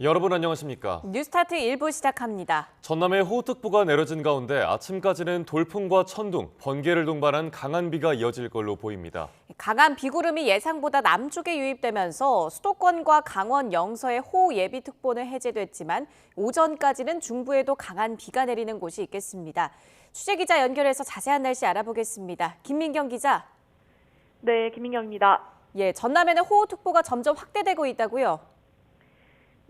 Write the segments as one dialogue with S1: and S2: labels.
S1: 여러분 안녕하십니까?
S2: 뉴스타트 1부 시작합니다.
S1: 전남에 호우특보가 내려진 가운데 아침까지는 돌풍과 천둥, 번개를 동반한 강한 비가 이어질 걸로 보입니다.
S2: 강한 비구름이 예상보다 남쪽에 유입되면서 수도권과 강원 영서의 호우 예비특보는 해제됐지만 오전까지는 중부에도 강한 비가 내리는 곳이 있겠습니다. 취재기자 연결해서 자세한 날씨 알아보겠습니다. 김민경 기자.
S3: 네, 김민경입니다.
S2: 전남에는 호우특보가 점점 확대되고 있다고요?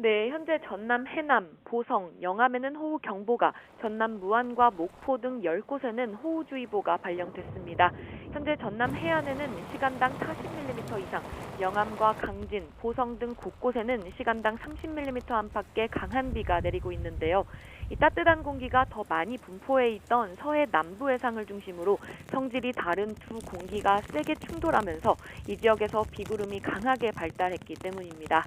S3: 네, 현재 전남 해남, 보성, 영암에는 호우경보가, 전남 무안과 목포 등 10곳에는 호우주의보가 발령됐습니다. 현재 전남 해안에는 시간당 40mm 이상, 영암과 강진, 보성 등 곳곳에는 시간당 30mm 안팎의 강한 비가 내리고 있는데요. 이 따뜻한 공기가 더 많이 분포해 있던 서해 남부 해상을 중심으로 성질이 다른 두 공기가 세게 충돌하면서 이 지역에서 비구름이 강하게 발달했기 때문입니다.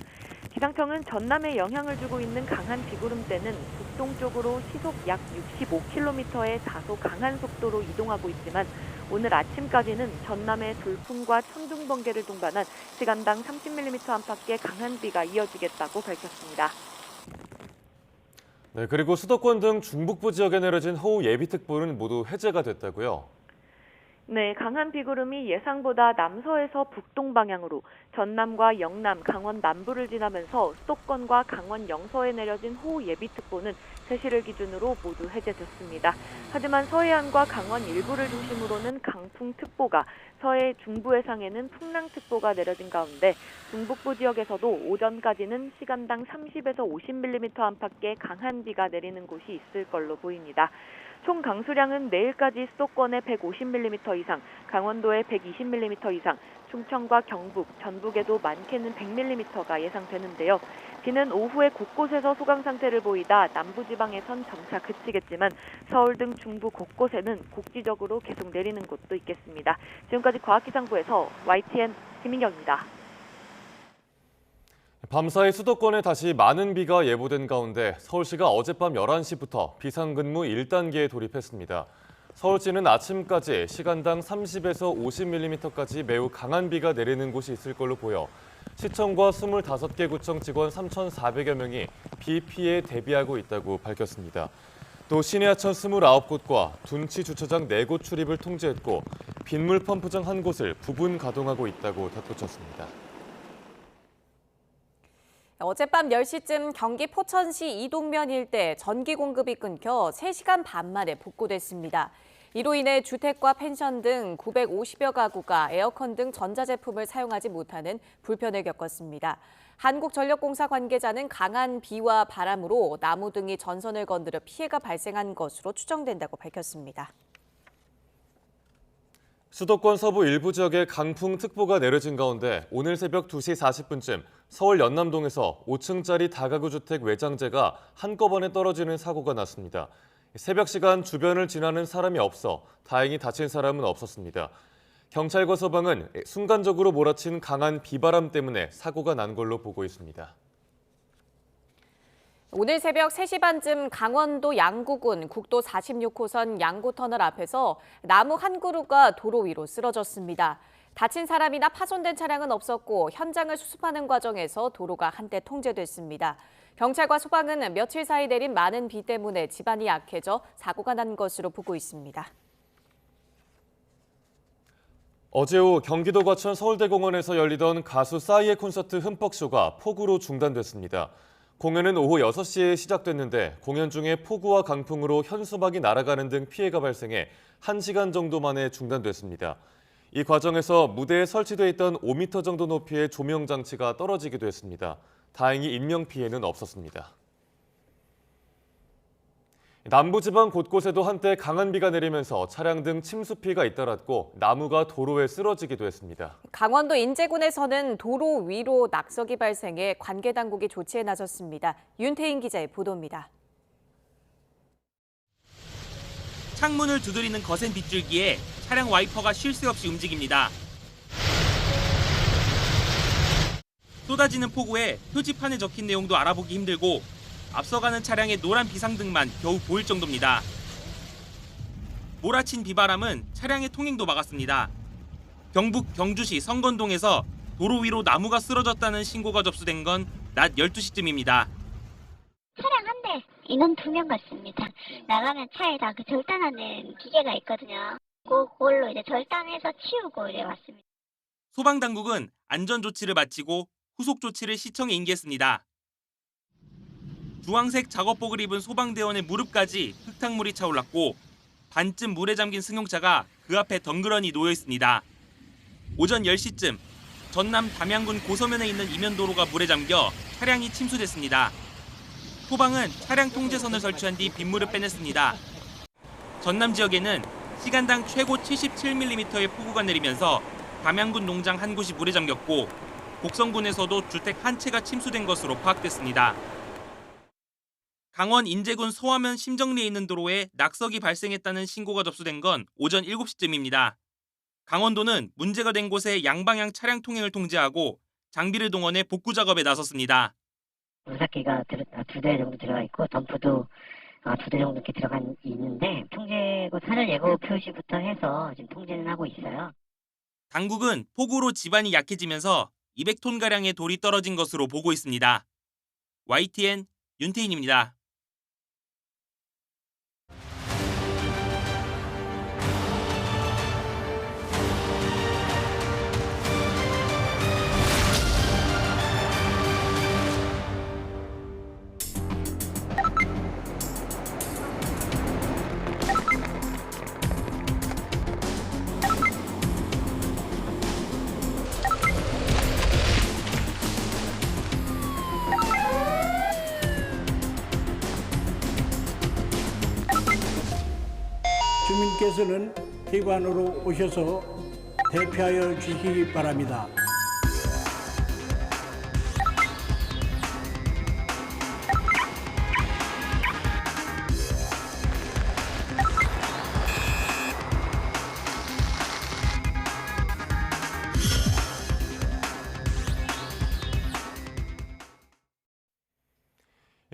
S3: 기상청은 전남에 영향을 주고 있는 강한 비구름대는 북동쪽으로 시속 약 65km의 다소 강한 속도로 이동하고 있지만 오늘 아침까지는 전남의 돌풍과 천둥 번개를 동반한 시간당 30mm 안팎의 강한 비가 이어지겠다고 밝혔습니다.
S1: 네, 그리고 수도권 등 중북부 지역에 내려진 호우 예비특보는 모두 해제가 됐다고요?
S3: 네, 강한 비구름이 예상보다 남서에서 북동 방향으로 전남과 영남, 강원 남부를 지나면서 수도권과 강원 영서에 내려진 호우 예비특보는 3시를 기준으로 모두 해제됐습니다. 하지만 서해안과 강원 일부를 중심으로는 강풍특보가, 서해 중부 해상에는 풍랑특보가 내려진 가운데 중북부 지역에서도 오전까지는 시간당 30에서 50mm 안팎의 강한 비가 내리는 곳이 있을 걸로 보입니다. 총 강수량은 내일까지 수도권에 150mm 이상, 강원도에 120mm 이상, 충청과 경북, 전북에도 많게는 100mm가 예상되는데요. 비는 오후에 곳곳에서 소강 상태를 보이다 남부지방에선 점차 그치겠지만 서울 등 중부 곳곳에는 국지적으로 계속 내리는 곳도 있겠습니다. 지금까지 과학기상부에서 YTN 김민경입니다.
S1: 밤사이 수도권에 다시 많은 비가 예보된 가운데 서울시가 어젯밤 11시부터 비상근무 1단계에 돌입했습니다. 서울시는 아침까지 시간당 30에서 50mm까지 매우 강한 비가 내리는 곳이 있을 걸로 보여 시청과 25개 구청 직원 3,400여 명이 비 피해에 대비하고 있다고 밝혔습니다. 또 시내 하천 29곳과 둔치 주차장 4곳 출입을 통제했고 빗물 펌프장 1곳을 부분 가동하고 있다고 덧붙였습니다.
S2: 어젯밤 10시쯤 경기 포천시 이동면 일대 전기 공급이 끊겨 3시간 반 만에 복구됐습니다. 이로 인해 주택과 펜션 등 950여 가구가 에어컨 등 전자제품을 사용하지 못하는 불편을 겪었습니다. 한국전력공사 관계자는 강한 비와 바람으로 나무 등이 전선을 건드려 피해가 발생한 것으로 추정된다고 밝혔습니다.
S1: 수도권 서부 일부 지역에 강풍특보가 내려진 가운데 오늘 새벽 2시 40분쯤 서울 연남동에서 5층짜리 다가구 주택 외장재가 한꺼번에 떨어지는 사고가 났습니다. 새벽 시간 주변을 지나는 사람이 없어 다행히 다친 사람은 없었습니다. 경찰과 소방은 순간적으로 몰아친 강한 비바람 때문에 사고가 난 걸로 보고 있습니다.
S2: 오늘 새벽 3시 반쯤 강원도 양구군 국도 46호선 양구터널 앞에서 나무 한 그루가 도로 위로 쓰러졌습니다. 다친 사람이나 파손된 차량은 없었고 현장을 수습하는 과정에서 도로가 한때 통제됐습니다. 경찰과 소방은 며칠 사이 내린 많은 비 때문에 지반이 약해져 사고가 난 것으로 보고 있습니다.
S1: 어제 오후 경기도 과천 서울대공원에서 열리던 가수 싸이의 콘서트 흠뻑쇼가 폭우로 중단됐습니다. 공연은 오후 6시에 시작됐는데 공연 중에 폭우와 강풍으로 현수막이 날아가는 등 피해가 발생해 1시간 정도 만에 중단됐습니다. 이 과정에서 무대에 설치돼 있던 5m 정도 높이의 조명 장치가 떨어지기도 했습니다. 다행히 인명피해는 없었습니다. 남부지방 곳곳에도 한때 강한 비가 내리면서 차량 등 침수 피해가 잇따랐고 나무가 도로에 쓰러지기도 했습니다.
S2: 강원도 인제군에서는 도로 위로 낙석이 발생해 관계 당국이 조치에 나섰습니다. 윤태인 기자의 보도입니다.
S4: 창문을 두드리는 거센 빗줄기에 차량 와이퍼가 쉴 새 없이 움직입니다. 쏟아지는 폭우에 표지판에 적힌 내용도 알아보기 힘들고 앞서가는 차량의 노란 비상등만 겨우 보일 정도입니다. 몰아친 비바람은 차량의 통행도 막았습니다. 경북 경주시 성건동에서 도로 위로 나무가 쓰러졌다는 신고가 접수된 건 낮 12시쯤입니다.
S5: 인원 2명 같습니다. 나가면 차에다 그 절단하는 기계가 있거든요. 그걸로 이제 절단해서 치우고 이래 왔습니다.
S4: 소방당국은 안전조치를 마치고 후속 조치를 시청에 인계했습니다. 주황색 작업복을 입은 소방대원의 무릎까지 흙탕물이 차올랐고 반쯤 물에 잠긴 승용차가 그 앞에 덩그러니 놓여 있습니다. 오전 10시쯤 전남 담양군 고서면에 있는 이면도로가 물에 잠겨 차량이 침수됐습니다. 소방은 차량 통제선을 설치한 뒤 빗물을 빼냈습니다. 전남 지역에는 시간당 최고 77mm의 폭우가 내리면서 담양군 농장 한 곳이 물에 잠겼고 곡성군에서도 주택 한 채가 침수된 것으로 파악됐습니다. 강원 인제군 소화면 심정리에 있는 도로에 낙석이 발생했다는 신고가 접수된 건 오전 7시쯤입니다. 강원도는 문제가 된 곳에 양방향 차량 통행을 통제하고 장비를 동원해 복구 작업에 나섰습니다.
S6: 물삭기가 2대 정도 들어가 있고 덤프도 2대 정도 이렇게 있는데 통제고 산을 예고 표시부터 해서 지금 통제는 하고 있어요.
S4: 당국은 폭우로 지반이 약해지면서 200톤가량의 돌이 떨어진 것으로 보고 있습니다. YTN 윤태인입니다.
S7: 주민께서는 기관으로 오셔서 대피하여 주시기 바랍니다.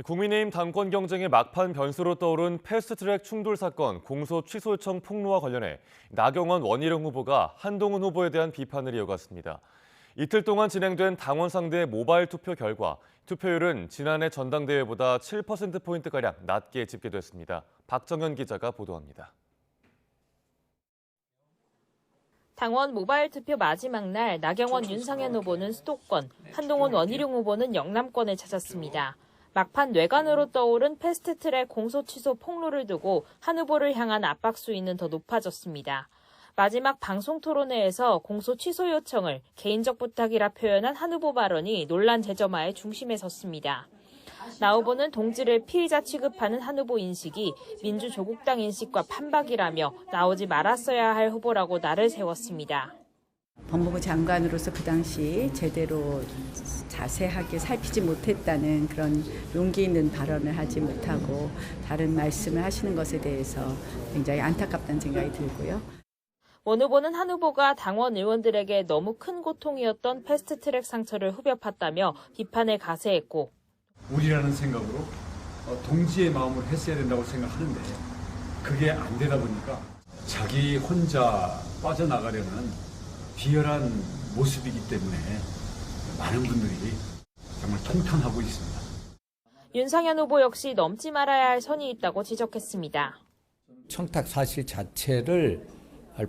S1: 국민의힘 당권 경쟁의 막판 변수로 떠오른 패스트트랙 충돌 사건 공소 취소 요청 폭로와 관련해 나경원 원희룡 후보가 한동훈 후보에 대한 비판을 이어갔습니다. 이틀 동안 진행된 당원 상대 모바일 투표 결과 투표율은 지난해 전당대회보다 7%포인트가량 낮게 집계됐습니다. 박정현 기자가 보도합니다.
S8: 당원 모바일 투표 마지막 날 나경원 윤상현 후보는 수도권, 한동훈 원희룡 후보는 영남권을 찾았습니다. 막판 뇌관으로 떠오른 패스트트랙 공소 취소 폭로를 두고 한 후보를 향한 압박 수위는 더 높아졌습니다. 마지막 방송 토론회에서 공소 취소 요청을 개인적 부탁이라 표현한 한 후보 발언이 논란 재점화의 중심에 섰습니다. 나 후보는 동지를 피의자 취급하는 한 후보 인식이 민주조국당 인식과 판박이라며 나오지 말았어야 할 후보라고 날을 세웠습니다.
S9: 법무부 장관으로서 그 당시 제대로 자세하게 살피지 못했다는 그런 용기 있는 발언을 하지 못하고 다른 말씀을 하시는 것에 대해서 굉장히 안타깝다는 생각이 들고요.
S8: 원 후보는 한 후보가 당원 의원들에게 너무 큰 고통이었던 패스트트랙 상처를 후벼 팠다며 비판을 가세했고
S10: 우리라는 생각으로 동지의 마음을 했어야 된다고 생각하는데 그게 안 되다 보니까 자기 혼자 빠져나가려는 비열한 모습이기 때문에 많은 분들이 정말 통탄하고 있습니다.
S8: 윤상현 후보 역시 넘지 말아야 할 선이 있다고 지적했습니다.
S11: 청탁 사실 자체를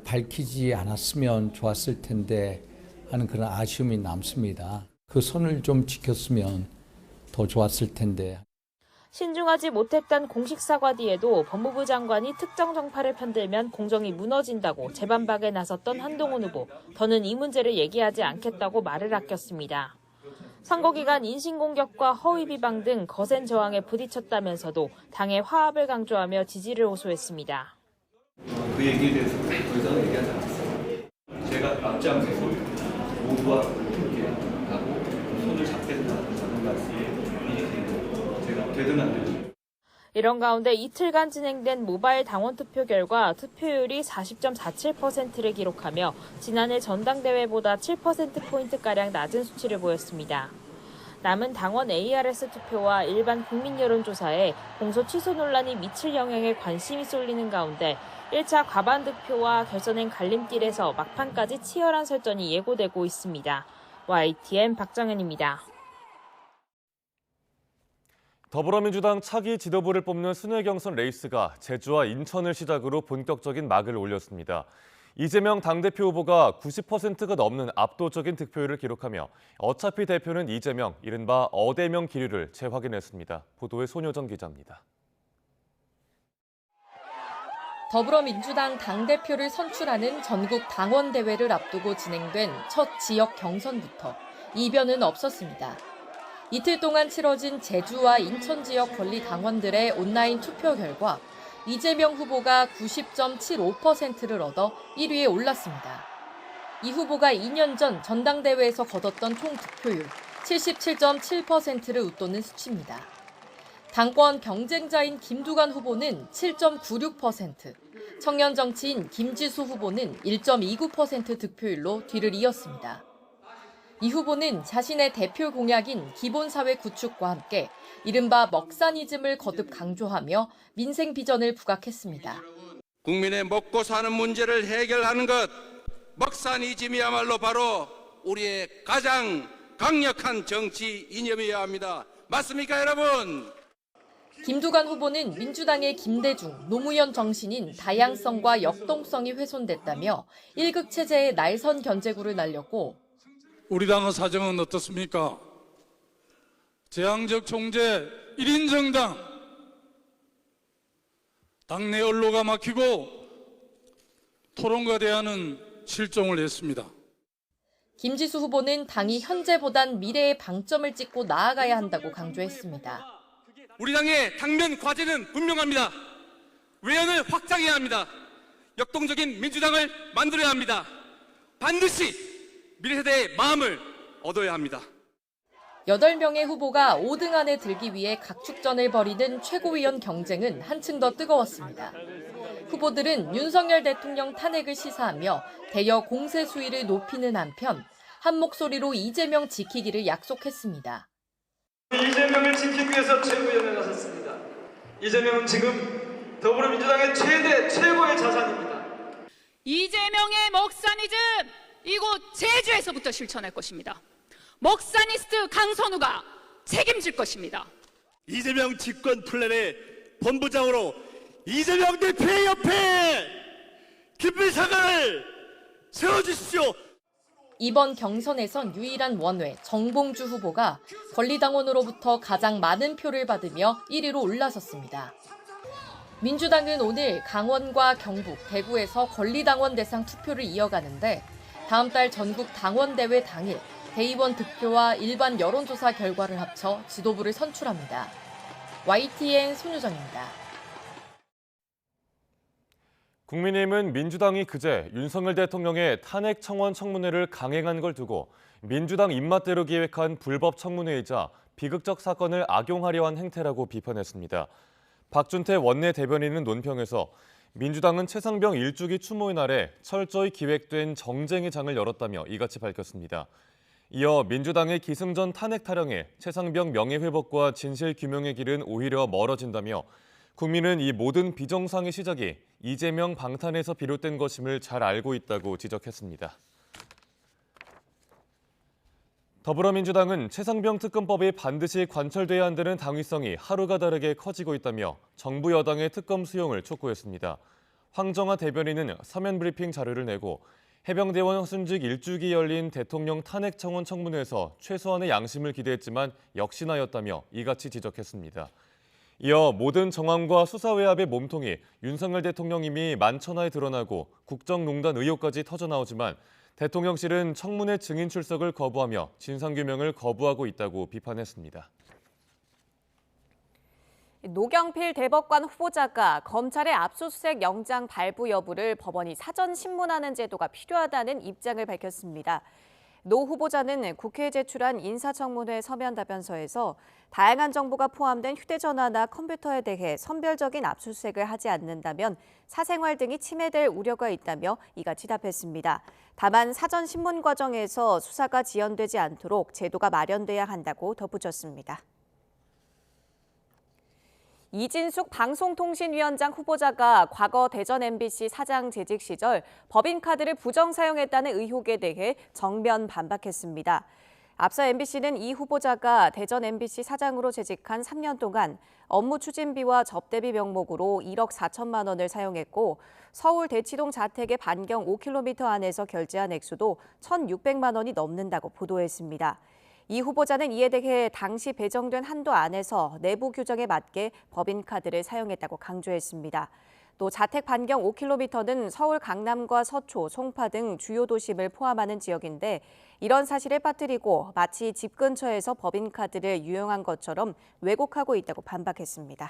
S11: 밝히지 않았으면 좋았을 텐데 하는 그런 아쉬움이 남습니다. 그 선을 좀 지켰으면 더 좋았을 텐데.
S8: 신중하지 못했던 공식 사과 뒤에도 법무부 장관이 특정 정파를 편들면 공정이 무너진다고 재반박에 나섰던 한동훈 후보. 더는 이 문제를 얘기하지 않겠다고 말을 아꼈습니다. 선거 기간 인신공격과 허위 비방 등 거센 저항에 부딪혔다면서도 당의 화합을 강조하며 지지를 호소했습니다.
S12: 그 얘기에 대해서 더 이상 얘기하지 않았어요. 제가 앞장서서 모두와 함께 하고 손을 잡겠다는 말씀이 제가 되든 안 되든.
S8: 이런 가운데 이틀간 진행된 모바일 당원 투표 결과 투표율이 40.47%를 기록하며 지난해 전당대회보다 7%포인트가량 낮은 수치를 보였습니다. 남은 당원 ARS 투표와 일반 국민 여론조사에 공소 취소 논란이 미칠 영향에 관심이 쏠리는 가운데 1차 과반 득표와 결선행 갈림길에서 막판까지 치열한 설전이 예고되고 있습니다. YTN 박정현입니다.
S1: 더불어민주당 차기 지도부를 뽑는 순회 경선 레이스가 제주와 인천을 시작으로 본격적인 막을 올렸습니다. 이재명 당대표 후보가 90%가 넘는 압도적인 득표율을 기록하며 어차피 대표는 이재명, 이른바 어대명 기류를 재확인했습니다. 보도에 손효정 기자입니다.
S8: 더불어민주당 당대표를 선출하는 전국 당원대회를 앞두고 진행된 첫 지역 경선부터 이변은 없었습니다. 이틀 동안 치러진 제주와 인천 지역 권리 당원들의 온라인 투표 결과 이재명 후보가 90.75%를 얻어 1위에 올랐습니다. 이 후보가 2년 전 전당대회에서 거뒀던 총 득표율 77.7%를 웃도는 수치입니다. 당권 경쟁자인 김두관 후보는 7.96%, 청년 정치인 김지수 후보는 1.29% 득표율로 뒤를 이었습니다. 이 후보는 자신의 대표 공약인 기본사회 구축과 함께 이른바 먹사니즘을 거듭 강조하며 민생 비전을 부각했습니다.
S13: 국민의 먹고 사는 문제를 해결하는 것, 먹사니즘이야말로 바로 우리의 가장 강력한 정치 이념이어야 합니다. 맞습니까, 여러분?
S8: 김두관 후보는 민주당의 김대중, 노무현 정신인 다양성과 역동성이 훼손됐다며 1극 체제의 날선 견제구를 날렸고
S14: 우리 당의 사정은 어떻습니까? 재앙적 총재 1인 정당, 당내 언로가 막히고 토론과 대화는 실종을 했습니다.
S8: 김지수 후보는 당이 현재보단 미래에 방점을 찍고 나아가야 한다고 강조했습니다.
S13: 우리 당의 당면 과제는 분명합니다. 외연을 확장해야 합니다. 역동적인 민주당을 만들어야 합니다. 반드시 미래 세대의 마음을 얻어야 합니다.
S8: 8명의 후보가 5등 안에 들기 위해 각축전을 벌이는 최고위원 경쟁은 한층 더 뜨거웠습니다. 후보들은 윤석열 대통령 탄핵을 시사하며 대여 공세 수위를 높이는 한편 한 목소리로 이재명 지키기를 약속했습니다.
S15: 이재명을 지키기 위해서 최고위원에 나섰습니다. 이재명은 지금 더불어민주당의 최고의 자산입니다.
S16: 이재명의 먹사니즘 이곳 제주에서부터 실천할 것입니다. 먹사니스트 강선우가 책임질 것입니다.
S17: 이재명 집권 플랜의 본부장으로 이재명 대표의 옆에 깊은 사과를 세워주십시오.
S8: 이번 경선에선 유일한 원외 정봉주 후보가 권리당원으로부터 가장 많은 표를 받으며 1위로 올라섰습니다. 민주당은 오늘 강원과 경북, 대구에서 권리당원 대상 투표를 이어가는데 다음 달 전국 당원대회 당일 대의원 득표와 일반 여론조사 결과를 합쳐 지도부를 선출합니다. YTN 손유정입니다.
S1: 국민의힘은 민주당이 그제 윤석열 대통령의 탄핵 청원 청문회를 강행한 걸 두고 민주당 입맛대로 기획한 불법 청문회이자 비극적 사건을 악용하려 한 행태라고 비판했습니다. 박준태 원내 대변인은 논평에서 민주당은 최상병 일주기 추모의 날에 철저히 기획된 정쟁의 장을 열었다며 이같이 밝혔습니다. 이어 민주당의 기승전 탄핵 타령에 최상병 명예회복과 진실규명의 길은 오히려 멀어진다며 국민은 이 모든 비정상의 시작이 이재명 방탄에서 비롯된 것임을 잘 알고 있다고 지적했습니다. 더불어민주당은 최상병 특검법이 반드시 관철돼야 한다는 당위성이 하루가 다르게 커지고 있다며 정부 여당의 특검 수용을 촉구했습니다. 황정화 대변인은 서면 브리핑 자료를 내고 해병대원 순직 일주기 열린 대통령 탄핵 청원 청문회에서 최소한의 양심을 기대했지만 역시나였다며 이같이 지적했습니다. 이어 모든 정황과 수사 외압의 몸통이 윤석열 대통령 이미 만천하에 드러나고 국정농단 의혹까지 터져나오지만 대통령실은 청문회 증인 출석을 거부하며 진상규명을 거부하고 있다고 비판했습니다.
S2: 노경필 대법관 후보자가 검찰의 압수수색 영장 발부 여부를 법원이 사전 신문하는 제도가 필요하다는 입장을 밝혔습니다. 노 후보자는 국회에 제출한 인사청문회 서면 답변서에서 다양한 정보가 포함된 휴대전화나 컴퓨터에 대해 선별적인 압수수색을 하지 않는다면 사생활 등이 침해될 우려가 있다며 이같이 답했습니다. 다만 사전 신문 과정에서 수사가 지연되지 않도록 제도가 마련돼야 한다고 덧붙였습니다. 이진숙 방송통신위원장 후보자가 과거 대전 MBC 사장 재직 시절 법인카드를 부정 사용했다는 의혹에 대해 정면 반박했습니다. 앞서 MBC는 이 후보자가 대전 MBC 사장으로 재직한 3년 동안 업무 추진비와 접대비 명목으로 1억 4천만 원을 사용했고 서울 대치동 자택의 반경 5km 안에서 결제한 액수도 1,600만 원이 넘는다고 보도했습니다. 이 후보자는 이에 대해 당시 배정된 한도 안에서 내부 규정에 맞게 법인카드를 사용했다고 강조했습니다. 또 자택 반경 5km는 서울 강남과 서초, 송파 등 주요 도심을 포함하는 지역인데 이런 사실을 빠뜨리고 마치 집 근처에서 법인카드를 유용한 것처럼 왜곡하고 있다고 반박했습니다.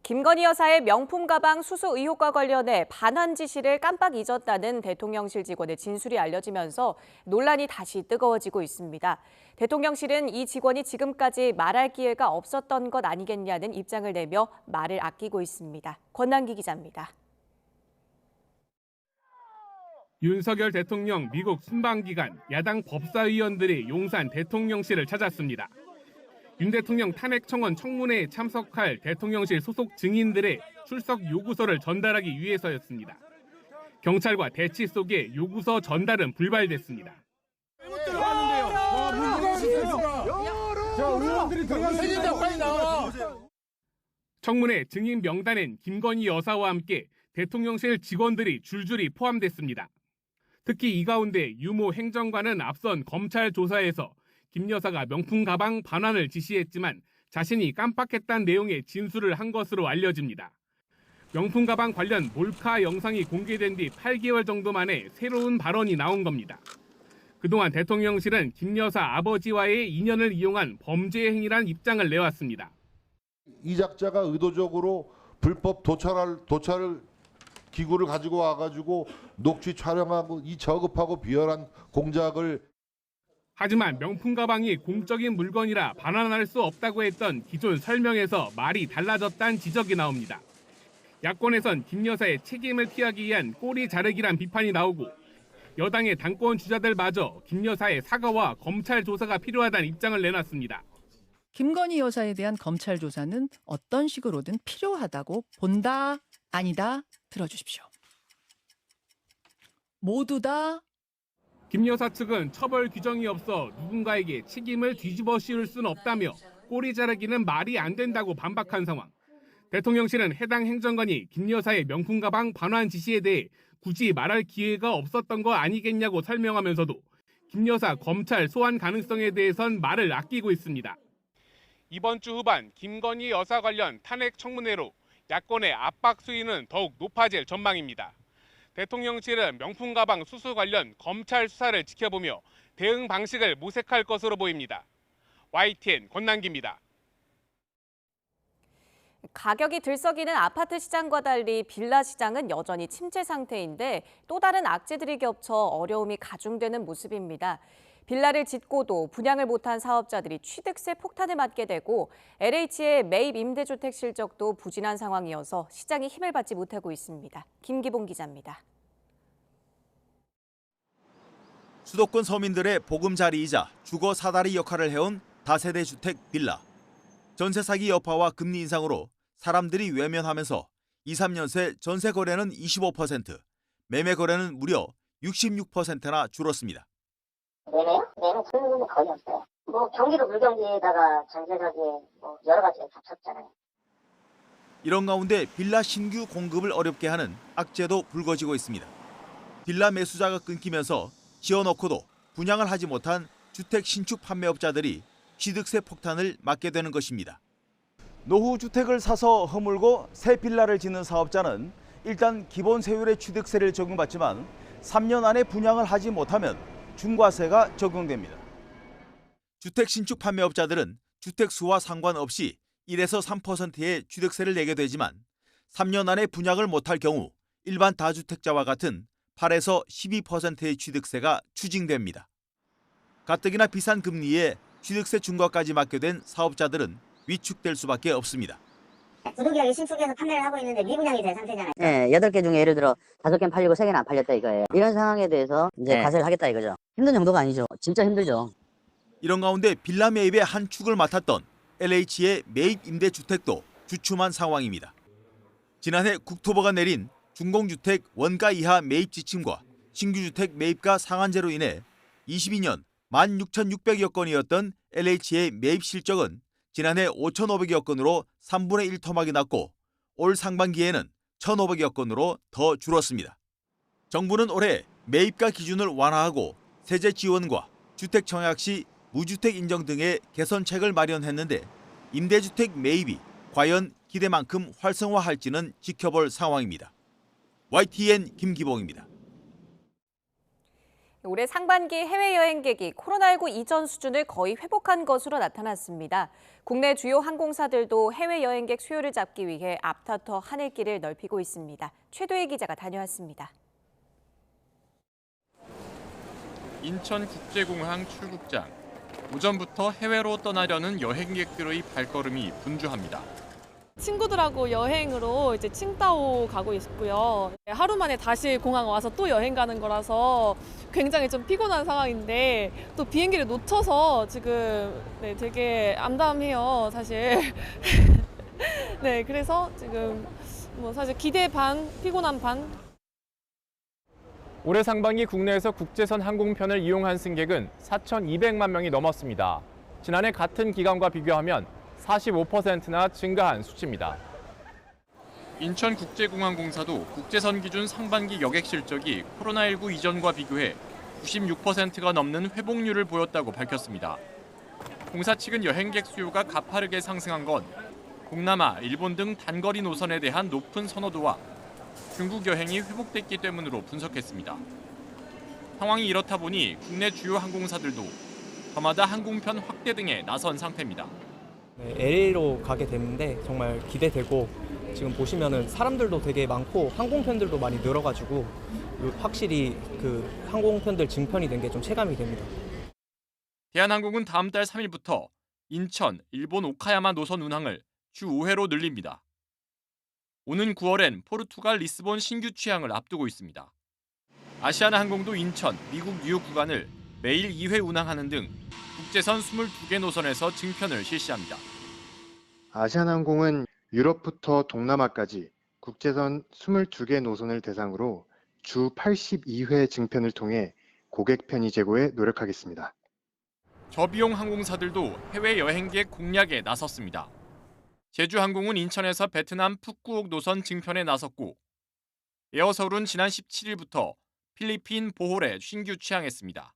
S2: 김건희 여사의 명품 가방 수수 의혹과 관련해 반환 지시를 깜빡 잊었다는 대통령실 직원의 진술이 알려지면서 논란이 다시 뜨거워지고 있습니다. 대통령실은 이 직원이 지금까지 말할 기회가 없었던 것 아니겠냐는 입장을 내며 말을 아끼고 있습니다. 권남기 기자입니다.
S18: 윤석열 대통령 미국 순방 기간 야당 법사위원들이 용산 대통령실을 찾았습니다. 윤 대통령 탄핵 청원 청문회에 참석할 대통령실 소속 증인들의 출석 요구서를 전달하기 위해서였습니다. 경찰과 대치 속에 요구서 전달은 불발됐습니다. 청문회 증인 명단엔 김건희 여사와 함께 대통령실 직원들이 줄줄이 포함됐습니다. 특히 이 가운데 유모 행정관은 앞선 검찰 조사에서 김 여사가 명품 가방 반환을 지시했지만 자신이 깜빡했다는 내용의 진술을 한 것으로 알려집니다. 명품 가방 관련 몰카 영상이 공개된 뒤 8개월 정도 만에 새로운 발언이 나온 겁니다. 그동안 대통령실은 김 여사 아버지와의 인연을 이용한 범죄 행위란 입장을 내왔습니다.
S19: 이작자가 의도적으로 불법 도찰을 기구를 가지고 와가지고 녹취 촬영하고 이 저급하고 비열한 공작을
S18: 하지만 명품 가방이 공적인 물건이라 반환할 수 없다고 했던 기존 설명에서 말이 달라졌다는 지적이 나옵니다. 야권에선 김 여사의 책임을 피하기 위한 꼬리 자르기란 비판이 나오고 여당의 당권 주자들마저 김 여사의 사과와 검찰 조사가 필요하다는 입장을 내놨습니다.
S20: 김건희 여사에 대한 검찰 조사는 어떤 식으로든 필요하다고 본다, 아니다 들어주십시오. 모두 다
S18: 김 여사 측은 처벌 규정이 없어 누군가에게 책임을 뒤집어 씌울 수는 없다며 꼬리 자르기는 말이 안 된다고 반박한 상황. 대통령실은 해당 행정관이 김 여사의 명품 가방 반환 지시에 대해 굳이 말할 기회가 없었던 거 아니겠냐고 설명하면서도 김 여사 검찰 소환 가능성에 대해선 말을 아끼고 있습니다. 이번 주 후반 김건희 여사 관련 탄핵 청문회로 야권의 압박 수위는 더욱 높아질 전망입니다. 대통령실은 명품 가방 수수 관련 검찰 수사를 지켜보며 대응 방식을 모색할 것으로 보입니다. YTN 권남기입니다.
S2: 가격이 들썩이는 아파트 시장과 달리 빌라 시장은 여전히 침체 상태인데 또 다른 악재들이 겹쳐 어려움이 가중되는 모습입니다. 빌라를 짓고도 분양을 못한 사업자들이 취득세 폭탄을 맞게 되고 LH의 매입 임대주택 실적도 부진한 상황이어서 시장이 힘을 받지 못하고 있습니다. 김기봉 기자입니다.
S21: 수도권 서민들의 보금자리이자 주거 사다리 역할을 해온 다세대 주택 빌라. 전세 사기 여파와 금리 인상으로 사람들이 외면하면서 2, 3년 새 전세 거래는 25%, 매매 거래는 무려 66%나 줄었습니다.
S22: 매매요? 매매 수요는 거의 없어요. 경기도 불경기에다가 전세 사기 여러 가지 겹쳤잖아요.
S21: 이런 가운데 빌라 신규 공급을 어렵게 하는 악재도 불거지고 있습니다. 빌라 매수자가 끊기면서 지어놓고도 분양을 하지 못한 주택 신축 판매업자들이 취득세 폭탄을 맞게 되는 것입니다.
S23: 노후 주택을 사서 허물고 새 빌라를 짓는 사업자는 일단 기본 세율의 취득세를 적용받지만 3년 안에 분양을 하지 못하면 중과세가 적용됩니다.
S21: 주택 신축 판매업자들은 주택 수와 상관없이 1에서 3%의 취득세를 내게 되지만 3년 안에 분양을 못할 경우 일반 다주택자와 같은 8에서 12%의 취득세가 추징됩니다. 가뜩이나 비싼 금리에 취득세 중과까지 맞게 된 사업자들은 위축될 수밖에 없습니다.
S22: 구독이하게 신축해서 판매를 하고 있는데 미분양이 된 상태잖아요.
S6: 네, 8개 중에 예를 들어 5개는 팔리고 3개는 안 팔렸다 이거예요. 이런 상황에 대해서 이제 과세를 하겠다 이거죠. 힘든 정도가 아니죠. 진짜 힘들죠.
S21: 이런 가운데 빌라 매입의 한 축을 맡았던 LH의 매입 임대주택도 주춤한 상황입니다. 지난해 국토부가 내린 중공주택 원가 이하 매입 지침과 신규주택 매입가 상한제로 인해 22년 16,600여 건이었던 LH의 매입 실적은 지난해 5,500여 건으로 3분의 1 토막이 났고 올 상반기에는 1,500여 건으로 더 줄었습니다. 정부는 올해 매입가 기준을 완화하고 세제 지원과 주택 청약 시 무주택 인정 등의 개선책을 마련했는데 임대주택 매입이 과연 기대만큼 활성화할지는 지켜볼 상황입니다. YTN 김기봉입니다.
S2: 올해 상반기 해외여행객이 코로나19 이전 수준을 거의 회복한 것으로 나타났습니다. 국내 주요 항공사들도 해외여행객 수요를 잡기 위해 앞다퉈 하늘길을 넓히고 있습니다. 최도희 기자가 다녀왔습니다.
S3: 인천국제공항 출국장. 오전부터 해외로 떠나려는 여행객들의 발걸음이 분주합니다.
S4: 친구들하고 여행으로 이제 칭다오 가고 있고요. 하루 만에 다시 공항 와서 또 여행 가는 거라서 굉장히 좀 피곤한 상황인데 또 비행기를 놓쳐서 지금 되게 암담해요, 사실. 네, 그래서 지금 뭐 사실 기대 반, 피곤한 반.
S5: 올해 상반기 국내에서 국제선 항공편을 이용한 승객은 4,200만 명이 넘었습니다. 지난해 같은 기간과 비교하면 45%나 증가한 수치입니다.
S3: 인천국제공항공사도 국제선 기준 상반기 여객 실적이 코로나19 이전과 비교해 96%가 넘는 회복률을 보였다고 밝혔습니다. 공사 측은 여행객 수요가 가파르게 상승한 건 동남아, 일본 등 단거리 노선에 대한 높은 선호도와 중국 여행이 회복됐기 때문으로 분석했습니다. 상황이 이렇다 보니 국내 주요 항공사들도 저마다 항공편 확대 등에 나선 상태입니다.
S24: LA로 가게 됐는데 정말 기대되고 지금 보시면은 사람들도 되게 많고 항공편들도 많이 늘어가지고 확실히 그 항공편들 증편이 된 게 좀 체감이 됩니다.
S3: 대한항공은 다음 달 3일부터 인천, 일본 오카야마 노선 운항을 주 5회로 늘립니다. 오는 9월엔 포르투갈 리스본 신규 취항을 앞두고 있습니다. 아시아나항공도 인천, 미국 뉴욕 구간을 매일 2회 운항하는 등 국제선 22개 노선에서 증편을 실시합니다.
S25: 아시아나항공은 유럽부터 동남아까지 국제선 22개 노선을 대상으로 주 82회 증편을 통해 고객 편의 제고에 노력하겠습니다.
S3: 저비용 항공사들도 해외 여행객 공략에 나섰습니다. 제주항공은 인천에서 베트남 푸꾸옥 노선 증편에 나섰고 에어서울은 지난 17일부터 필리핀 보홀에 신규 취항했습니다.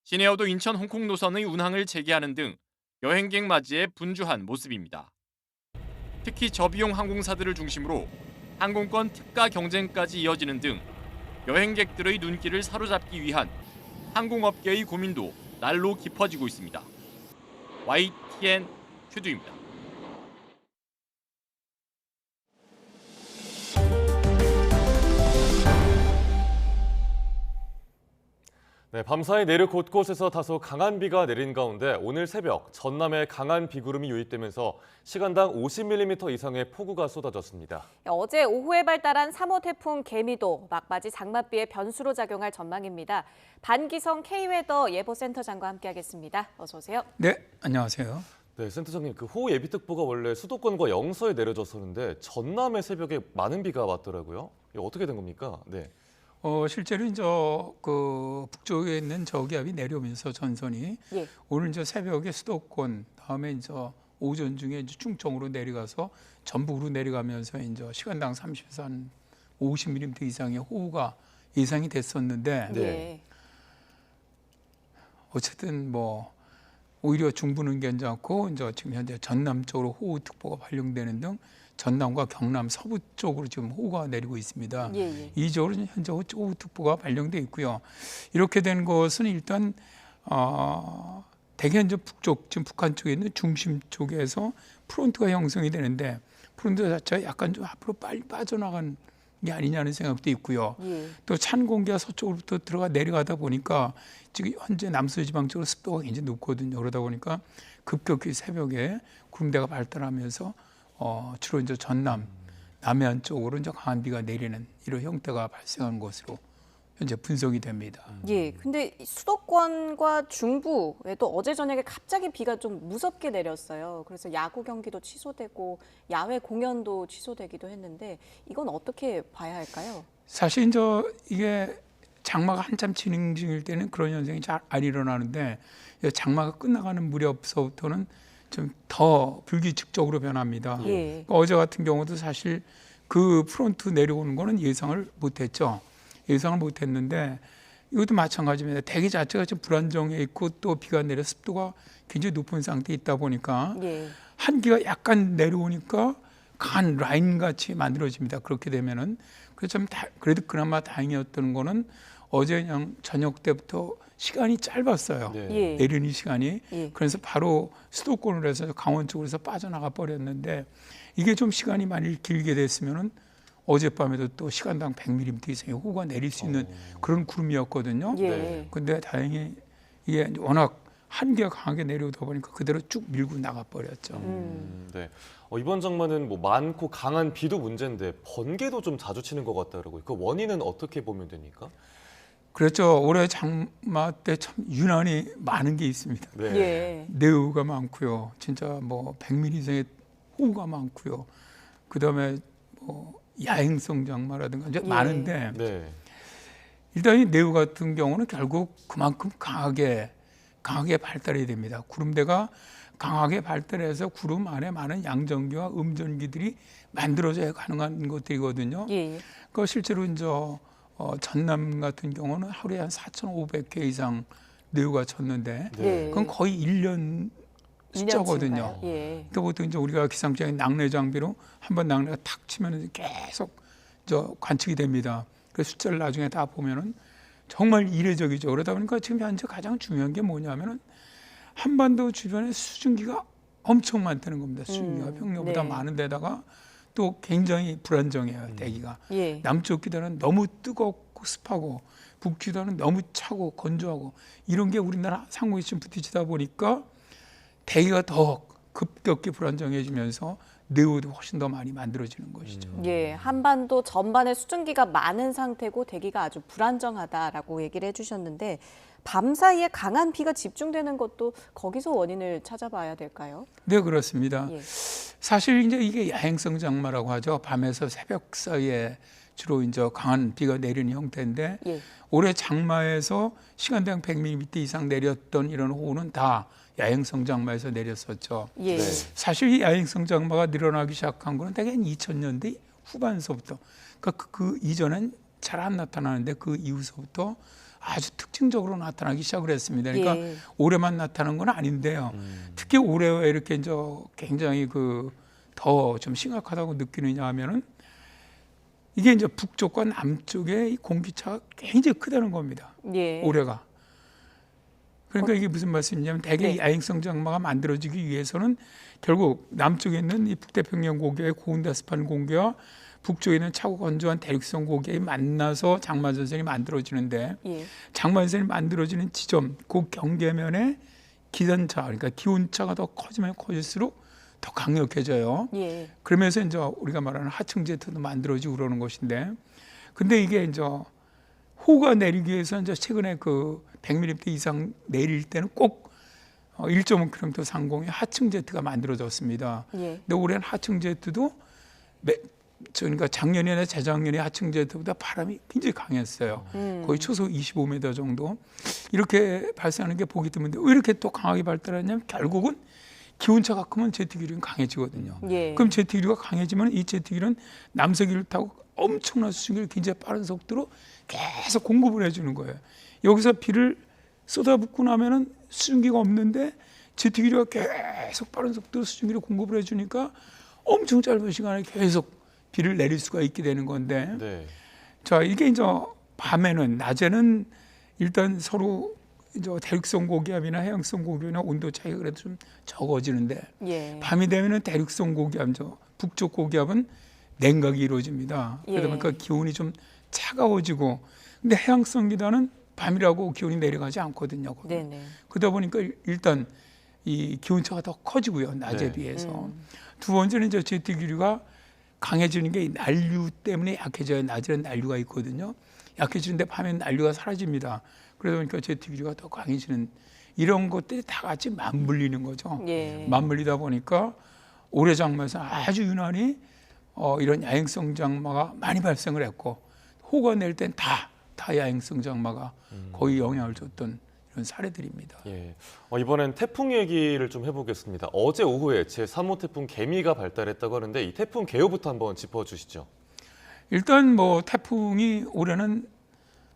S3: 시내어도 인천 홍콩 노선의 운항을 재개하는 등 여행객 맞이에 분주한 모습입니다. 특히 저비용 항공사들을 중심으로 항공권 특가 경쟁까지 이어지는 등 여행객들의 눈길을 사로잡기 위한 항공업계의 고민도 날로 깊어지고 있습니다. YTN 최두입니다.
S1: 네, 밤사이 내륙 곳곳에서 다소 강한 비가 내린 가운데 오늘 새벽 전남에 강한 비구름이 유입되면서 시간당 50mm 이상의 폭우가 쏟아졌습니다.
S2: 어제 오후에 발달한 3호 태풍 개미도 막바지 장맛비의 변수로 작용할 전망입니다. 반기성 K웨더 예보센터장과 함께하겠습니다. 어서 오세요.
S26: 네, 안녕하세요.
S1: 네, 센터장님, 그 호우 예비특보가 원래 수도권과 영서에 내려졌었는데 전남의 새벽에 많은 비가 왔더라고요. 이게 어떻게 된 겁니까? 네.
S26: 실제로 이제 그 북쪽에 있는 저기압이 내려오면서 전선이 오늘 이제 새벽에 수도권, 다음에 이제 오전 중에 이제 충청으로 내려가서 전북으로 내려가면서 이제 시간당 30에서 한 50mm 이상의 호우가 예상이 됐었는데 어쨌든 뭐 오히려 중부는 괜찮고 이제 지금 현재 전남 쪽으로 호우특보가 발령되는 등 전남과 경남 서부 쪽으로 지금 호우가 내리고 있습니다. 이쪽으로 현재 호우특보가 발령돼 있고요. 이렇게 된 것은 일단 대개 이제 북쪽, 지금 북한 쪽에 있는 중심 쪽에서 프론트가 형성이 되는데 프론트 자체가 약간 좀 앞으로 빨리 빠져나간 게 아니냐는 생각도 있고요. 또 찬 공기가 서쪽으로부터 들어가 내려가다 보니까 지금 현재 남서지방 쪽으로 습도가 굉장히 높거든요. 그러다 보니까 급격히 새벽에 구름대가 발달하면서 주로 이제 전남, 남해안 쪽으로 이제 강한 비가 내리는 이런 형태가 발생한 것으로 현재 분석이 됩니다.
S2: 근데 수도권과 중부에도 어제 저녁에 갑자기 비가 좀 무섭게 내렸어요. 그래서 야구 경기도 취소되고 야외 공연도 취소되기도 했는데 이건 어떻게 봐야 할까요?
S26: 사실 이제 이게 장마가 한참 진행 중일 때는 그런 현상이 잘 안 일어나는데 장마가 끝나가는 무렵서부터는 좀 더 불규칙적으로 변합니다. 그러니까 어제 같은 경우도 사실 그 프론트 내려오는 거는 예상을 못했죠. 예상을 못했는데 이것도 마찬가지입니다. 대기 자체가 좀 불안정해 있고 또 비가 내려 습도가 굉장히 높은 상태에 있다 보니까 한기가 약간 내려오니까 강한 라인 같이 만들어집니다. 그렇게 되면은 그래서 좀 그래도 그나마 다행이었던 거는 어제 그냥 저녁 때부터 시간이 짧았어요. 내리는 시간이. 그래서 바로 수도권으로 해서 강원 쪽으로 빠져나가 버렸는데 이게 좀 시간이 많이 길게 됐으면은 어젯밤에도 또 시간당 100mm 이상의 호우가 내릴 수 있는 그런 구름이었거든요. 근데 다행히 이게 워낙 한기가 강하게 내려오다 보니까 그대로 쭉 밀고 나가버렸죠.
S1: 네. 이번 장마는 뭐 많고 강한 비도 문제인데 번개도 좀 자주 치는 것 같다라고. 그 원인은 어떻게 보면 됩니까?
S26: 그렇죠. 올해 장마 때 참 유난히 많은 게 있습니다. 내우가 많고요. 진짜 뭐 100mm 이상의 호우가 많고요. 그다음에 뭐 야행성 장마라든가 이제 많은데 일단 이 내우 같은 경우는 결국 그만큼 강하게 발달해야 됩니다. 구름대가 강하게 발달해서 구름 안에 많은 양전기와 음전기들이 만들어져야 가능한 것들이거든요. 그 실제로 이제 전남 같은 경우는 하루에 한 4,500회 이상 내우가 쳤는데 그건 거의 1년 숫자거든요. 그러니까 보통 이제 우리가 기상청의 낙뢰 장비로 한번 낙뢰가 탁 치면 계속 관측이 됩니다. 그 숫자를 나중에 다 보면은 정말 이례적이죠. 그러다 보니까 지금 현재 가장 중요한 게 뭐냐면은 한반도 주변에 수증기가 엄청 많다는 겁니다. 수증기가 평년보다 많은 데다가 또 굉장히 불안정해요. 대기가. 남쪽 기단은 너무 뜨겁고 습하고 북기단은 너무 차고 건조하고 이런 게 우리나라 상공에 좀 부딪히다 보니까 대기가 더 급격히 불안정해지면서 내우도 훨씬 더 많이 만들어지는 것이죠.
S2: 한반도 전반에 수증기가 많은 상태고 대기가 아주 불안정하다라고 얘기를 해주셨는데 밤 사이에 강한 비가 집중되는 것도 거기서 원인을 찾아봐야 될까요?
S26: 네, 그렇습니다. 사실 이제 이게 야행성 장마라고 하죠. 밤에서 새벽 사이에 주로 이제 강한 비가 내리는 형태인데 올해 장마에서 시간당 100mm 이상 내렸던 이런 호우는 다 야행성 장마에서 내렸었죠. 사실 이 야행성 장마가 늘어나기 시작한 거는 대개 2000년대 후반서부터. 그러니까 그 이전엔 잘 안 나타나는데 그 이후서부터 아주 특징적으로 나타나기 시작을 했습니다. 그러니까 올해만 나타난 건 아닌데요. 특히 올해 왜 이렇게 이제 굉장히 더 좀 심각하다고 느끼느냐 하면은 이게 이제 북쪽과 남쪽의 공기차가 굉장히 크다는 겁니다. 올해가. 그러니까 이게 무슨 말씀이냐면 대개 야행성 장마가 만들어지기 위해서는 결국 남쪽에 있는 이 북태평양 고기의 고온다습한 공기와 북쪽에 있는 차고 건조한 대륙성 고기에 만나서 장마전선이 만들어지는데 장마전선이 만들어지는 지점, 그 경계면에 기온차, 그러니까 기온차가 더 커지면 커질수록 더 강력해져요. 그러면서 이제 우리가 말하는 하층 제트도 만들어지고 그러는 것인데, 근데 이게 이제 호우가 내리기 위해서 이제 최근에 100mm 이상 내릴 때는 꼭 1.5km 상공에 하층 제트가 만들어졌습니다. 근데 올해는 하층 제트도 그러니까 작년이나 재작년에 하층 제트보다 바람이 굉장히 강했어요. 거의 초속 25m 정도. 이렇게 발생하는 게 보기 드문데 왜 이렇게 또 강하게 발달하냐면 결국은 기온차가 크면 제트기류는 강해지거든요. 그럼 제트기류가 강해지면 이 제트기류는 남서기를 타고 엄청난 수증기를 굉장히 빠른 속도로 계속 공급을 해주는 거예요. 여기서 비를 쏟아붓고 나면은 수증기가 없는데 제트기류가 계속 빠른 속도로 수증기를 공급을 해주니까 엄청 짧은 시간에 계속 비를 내릴 수가 있게 되는 건데, 자 이게 이제 밤에는 낮에는 일단 서로 이제 대륙성 고기압이나 해양성 고기압이나 온도 차이가 그래도 좀 적어지는데 밤이 되면은 대륙성 고기압, 북쪽 고기압은 냉각이 이루어집니다. 그러다 보니까 기온이 좀 차가워지고, 근데 해양성 기단은 밤이라고 기온이 내려가지 않거든요. 그러다 보니까 일단 이 기온차가 더 커지고요, 낮에 비해서. 두 번째는 이제 제트기류가 강해지는 게 난류 때문에 약해져요. 낮에는 난류가 있거든요. 약해지는데 밤에는 난류가 사라집니다. 그러다 보니까 제트기류가 더 강해지는 이런 것들이 다 같이 맞물리는 거죠. 맞물리다 보니까 올해 장마에서 아주 유난히 이런 야행성 장마가 많이 발생을 했고, 호우가 낼 땐 다 다야행성 장마가 거의 영향을 줬던 이런 사례들입니다.
S1: 예. 이번엔 태풍 얘기를 좀 해보겠습니다. 어제 오후에 제3호 태풍 개미가 발달했다고 하는데 이 태풍 개요부터 한번 짚어주시죠.
S26: 일단 뭐 태풍이 올해는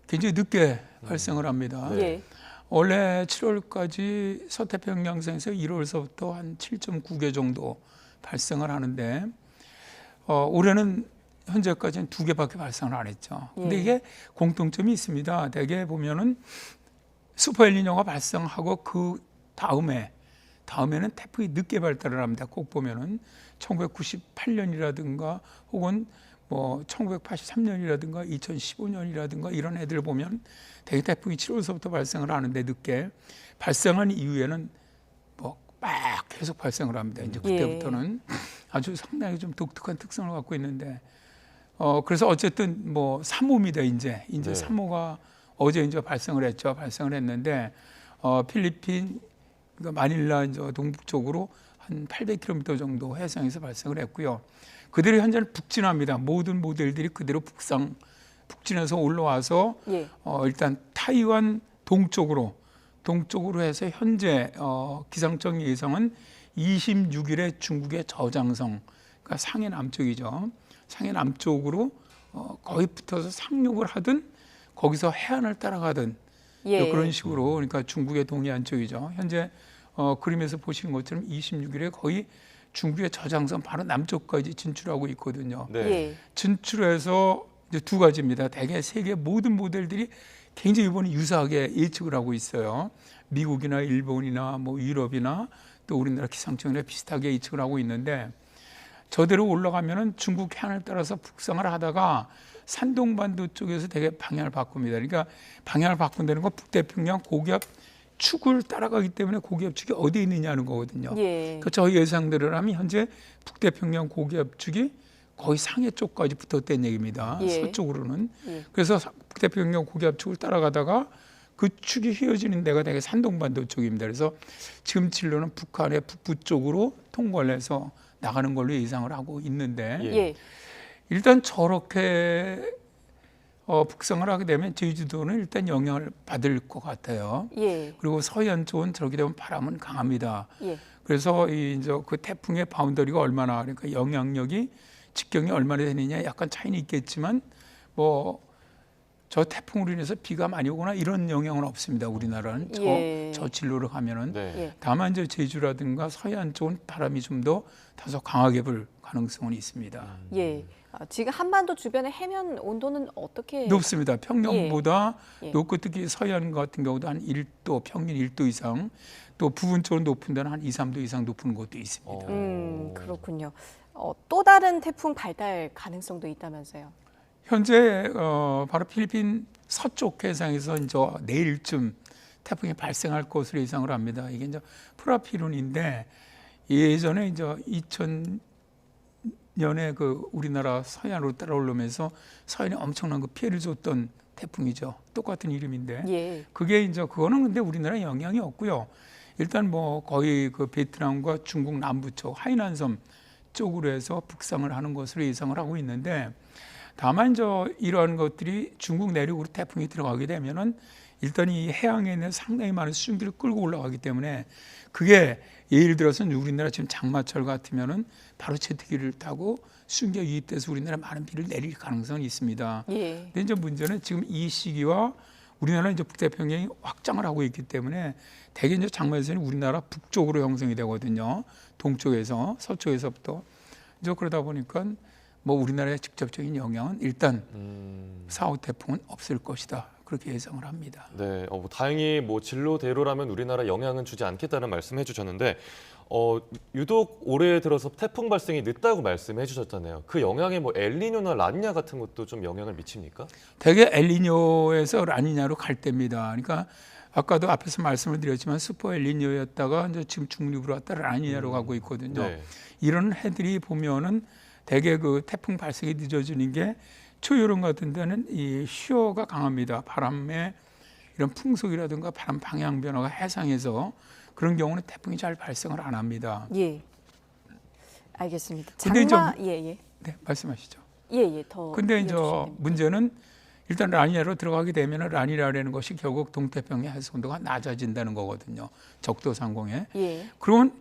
S26: 굉장히 늦게 발생을 합니다.
S2: 예.
S26: 원래 7월까지 서태평양성에서 1월서부터 한 7.9개 정도 발생을 하는데 올해는 현재까지는 2개밖에 발생을 안 했죠. 근데
S2: 예.
S26: 이게 공통점이 있습니다. 대개 보면은 슈퍼 엘니뇨가 발생하고 그 다음에는 태풍이 늦게 발달을 합니다. 꼭 보면은 1998년이라든가 혹은 뭐 1983년이라든가 2015년이라든가 이런 애들 보면 대개 태풍이 7월서부터 발생을 하는데 늦게 발생한 이후에는 뭐 막 계속 발생을 합니다. 이제 그때부터는 아주 상당히 좀 독특한 특성을 갖고 있는데 그래서 어쨌든 뭐 3호입니다. 이제
S1: 네.
S26: 3호가 어제 이제 발생을 했는데 필리핀 그러니까 마닐라 이제 동북쪽으로 한 800km 정도 해상에서 발생을 했고요. 그대로 현재는 북진합니다. 모든 모델들이 그대로 북진해서 올라와서
S2: 예.
S26: 일단 타이완 동쪽으로 해서 현재 기상청 예상은 26일에 중국의 저장성, 그러니까 상해 남쪽이죠. 상해 남쪽으로 거의 붙어서 상륙을 하든 거기서 해안을 따라가든
S2: 예.
S26: 그런 식으로 그러니까 중국의 동해안 쪽이죠. 현재 그림에서 보시는 것처럼 26일에 거의 중국의 저장선 바로 남쪽까지 진출하고 있거든요.
S1: 네.
S2: 예.
S26: 진출해서 이제 두 가지입니다. 대개 세계 모든 모델들이 굉장히 이번에 유사하게 예측을 하고 있어요. 미국이나 일본이나 뭐 유럽이나 또 우리나라 기상청이나 비슷하게 예측을 하고 있는데 저대로 올라가면은 중국 해안을 따라서 북상을 하다가 산동반도 쪽에서 되게 방향을 바꿉니다. 그러니까 방향을 바꾼다는 건 북태평양 고기압 축을 따라가기 때문에 고기압 축이 어디에 있느냐는 거거든요.
S2: 예.
S26: 그러니까 저희 예상대로 하면 현재 북태평양 고기압 축이 거의 상해 쪽까지 붙었다는 얘기입니다.
S2: 예.
S26: 서쪽으로는.
S2: 예.
S26: 그래서 북태평양 고기압 축을 따라가다가 그 축이 휘어지는 데가 되게 산동반도 쪽입니다. 그래서 지금 진로는 북한의 북부 쪽으로 통과를 해서 나가는 걸로 예상을 하고 있는데
S2: 예.
S26: 일단 저렇게 북상을 하게 되면 제주도는 일단 영향을 받을 것 같아요.
S2: 예.
S26: 그리고 서해안 쪽은 저렇게 되면 바람은 강합니다.
S2: 예.
S26: 그래서 이제 그 태풍의 바운더리가 얼마나 그러니까 영향력이 직경이 얼마나 되느냐 약간 차이는 있겠지만 뭐 저 태풍으로 인해서 비가 많이 오거나 이런 영향은 없습니다. 우리나라는
S2: 예.
S26: 저 진로로 가면은
S1: 네.
S2: 예.
S26: 다만 이제 제주라든가 서해안 쪽은 바람이 좀 더 다소 강하게 불 가능성은 있습니다.
S2: 예. 지금 한반도 주변의 해면 온도는 어떻게
S26: 높습니다. 평년보다
S2: 예.
S26: 높고 특히 서해안 같은 경우도 한 1도 평균 1도 이상 또 부분적으로 높은 데는 한 2, 3도 이상 높은 곳도 있습니다.
S2: 그렇군요. 또 다른 태풍 발달 가능성도 있다면서요?
S26: 현재 바로 필리핀 서쪽 해상에서 이제 내일쯤 태풍이 발생할 것으로 예상을 합니다. 이게 이제 프라피룬인데 예전에 이제 2000년에 그 우리나라 서해안으로 따라오면서 서해안에 엄청난 그 피해를 줬던 태풍이죠. 똑같은 이름인데
S2: 예.
S26: 그게 이제 그거는 근데 우리나라에 영향이 없고요. 일단 뭐 거의 그 베트남과 중국 남부 쪽 하이난섬 쪽으로 해서 북상을 하는 것으로 예상을 하고 있는데 다만 이러한 것들이 중국 내륙으로 태풍이 들어가게 되면은 일단 이 해양에 있는 상당히 많은 수증기를 끌고 올라가기 때문에 그게 예를 들어서 우리나라 지금 장마철 같으면은 바로 제트기를 타고 수증기가 유입돼서 우리나라에 많은 비를 내릴 가능성이 있습니다.
S2: 예.
S26: 근데 이제 문제는 지금 이 시기와 우리나라 이제 북태평양이 확장을 하고 있기 때문에 대개 이제 장마에서는 우리나라 북쪽으로 형성이 되거든요. 동쪽에서 서쪽에서부터 이제 그러다 보니까 뭐 우리나라에 직접적인 영향은 일단 4호 태풍은 없을 것이다. 그렇게 예상을 합니다.
S1: 네, 뭐 다행히 뭐 진로대로라면 우리나라 영향은 주지 않겠다는 말씀해 주셨는데 유독 올해 들어서 태풍 발생이 늦다고 말씀해 주셨잖아요. 그 영향에 뭐 엘니뇨나 라니냐 같은 것도 좀 영향을 미칩니까?
S26: 대개 엘니뇨에서 라니냐로 갈 때입니다. 그러니까 아까도 앞에서 말씀을 드렸지만 슈퍼 엘니뇨였다가 이제 지금 중립으로 왔다 라니냐로 가고 있거든요.
S1: 네.
S26: 이런 해들이 보면은 대개 그 태풍 발생이 늦어지는 게 초여름 같은 데는 이 시어가 강합니다. 바람의 이런 풍속이라든가 바람 방향 변화가 해상에서 그런 경우는 태풍이 잘 발생을 안 합니다.
S2: 예. 알겠습니다.
S26: 근데
S2: 장마 예.
S26: 네, 말씀하시죠.
S2: 예. 더
S26: 근데 이제
S2: 이어주시면.
S26: 문제는 일단 라니냐로 들어가게 되면 라니냐라는 것이 결국 동태평양 해수 온도가 낮아진다는 거거든요. 적도 상공에.
S2: 예.
S26: 그러면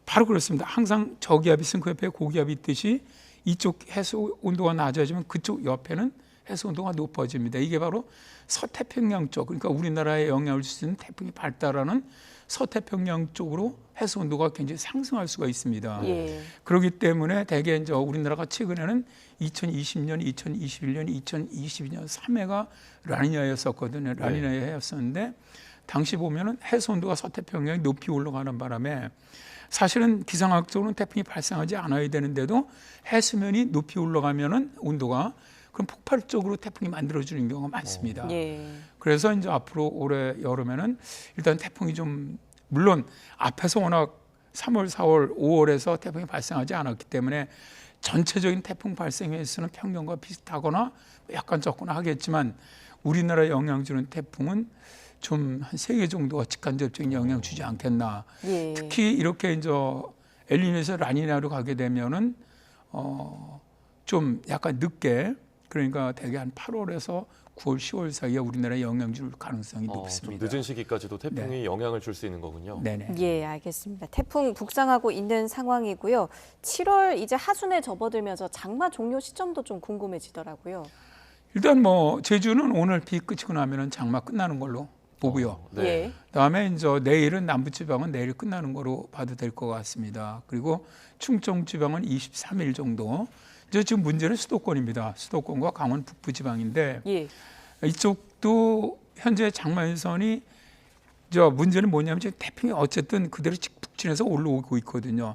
S26: 바로 그렇습니다. 항상 저기압이 있으면 그 옆에 고기압이 있듯이 이쪽 해수 온도가 낮아지면 그쪽 옆에는 해수 온도가 높아집니다. 이게 바로 서태평양 쪽, 그러니까 우리나라에 영향을 줄 수 있는 태풍이 발달하는 서태평양 쪽으로 해수 온도가 굉장히 상승할 수가 있습니다.
S2: 예.
S26: 그렇기 때문에 대개 이제 우리나라가 최근에는 2020년, 2021년, 2022년 3해가 라니냐였었거든요. 라니냐 해였었는데 당시 보면은 해수 온도가 서태평양이 높이 올라가는 바람에 사실은 기상학적으로는 태풍이 발생하지 않아야 되는데도 해수면이 높이 올라가면은 온도가 그럼 폭발적으로 태풍이 만들어지는 경우가 많습니다.
S2: 예.
S26: 그래서 이제 앞으로 올해 여름에는 일단 태풍이 좀 물론 앞에서 워낙 3월, 4월, 5월에서 태풍이 발생하지 않았기 때문에 전체적인 태풍 발생 횟수는 평년과 비슷하거나 약간 적거나 하겠지만 우리나라에 영향 주는 태풍은 좀 한 3개 정도가 직간접적인 영향 주지 않겠나.
S2: 예.
S26: 특히 이렇게 이제 엘니뇨에서 라니냐로 가게 되면은 좀 약간 늦게 그러니까 대개 한 8월에서 9월, 10월 사이에 우리나라에 영향 줄 가능성이 높습니다.
S1: 좀 늦은 시기까지도 태풍이 영향을 줄 수 있는 거군요.
S26: 네네.
S2: 예, 알겠습니다. 태풍 북상하고 있는 상황이고요. 7월 이제 하순에 접어들면서 장마 종료 시점도 좀 궁금해지더라고요.
S26: 일단 뭐 제주는 오늘 비 그치고 나면은 장마 끝나는 걸로 보고요.
S2: 네.
S26: 그다음에 이제 내일은 남부지방은 내일 끝나는 거로 봐도 될 것 같습니다. 그리고 충청지방은 23일 정도. 이제 지금 문제는 수도권입니다. 수도권과 강원 북부지방인데
S2: 예.
S26: 이쪽도 현재 장마 연선이 저 문제는 뭐냐면 지금 태풍이 어쨌든 그대로 북진해서 올라오고 있거든요.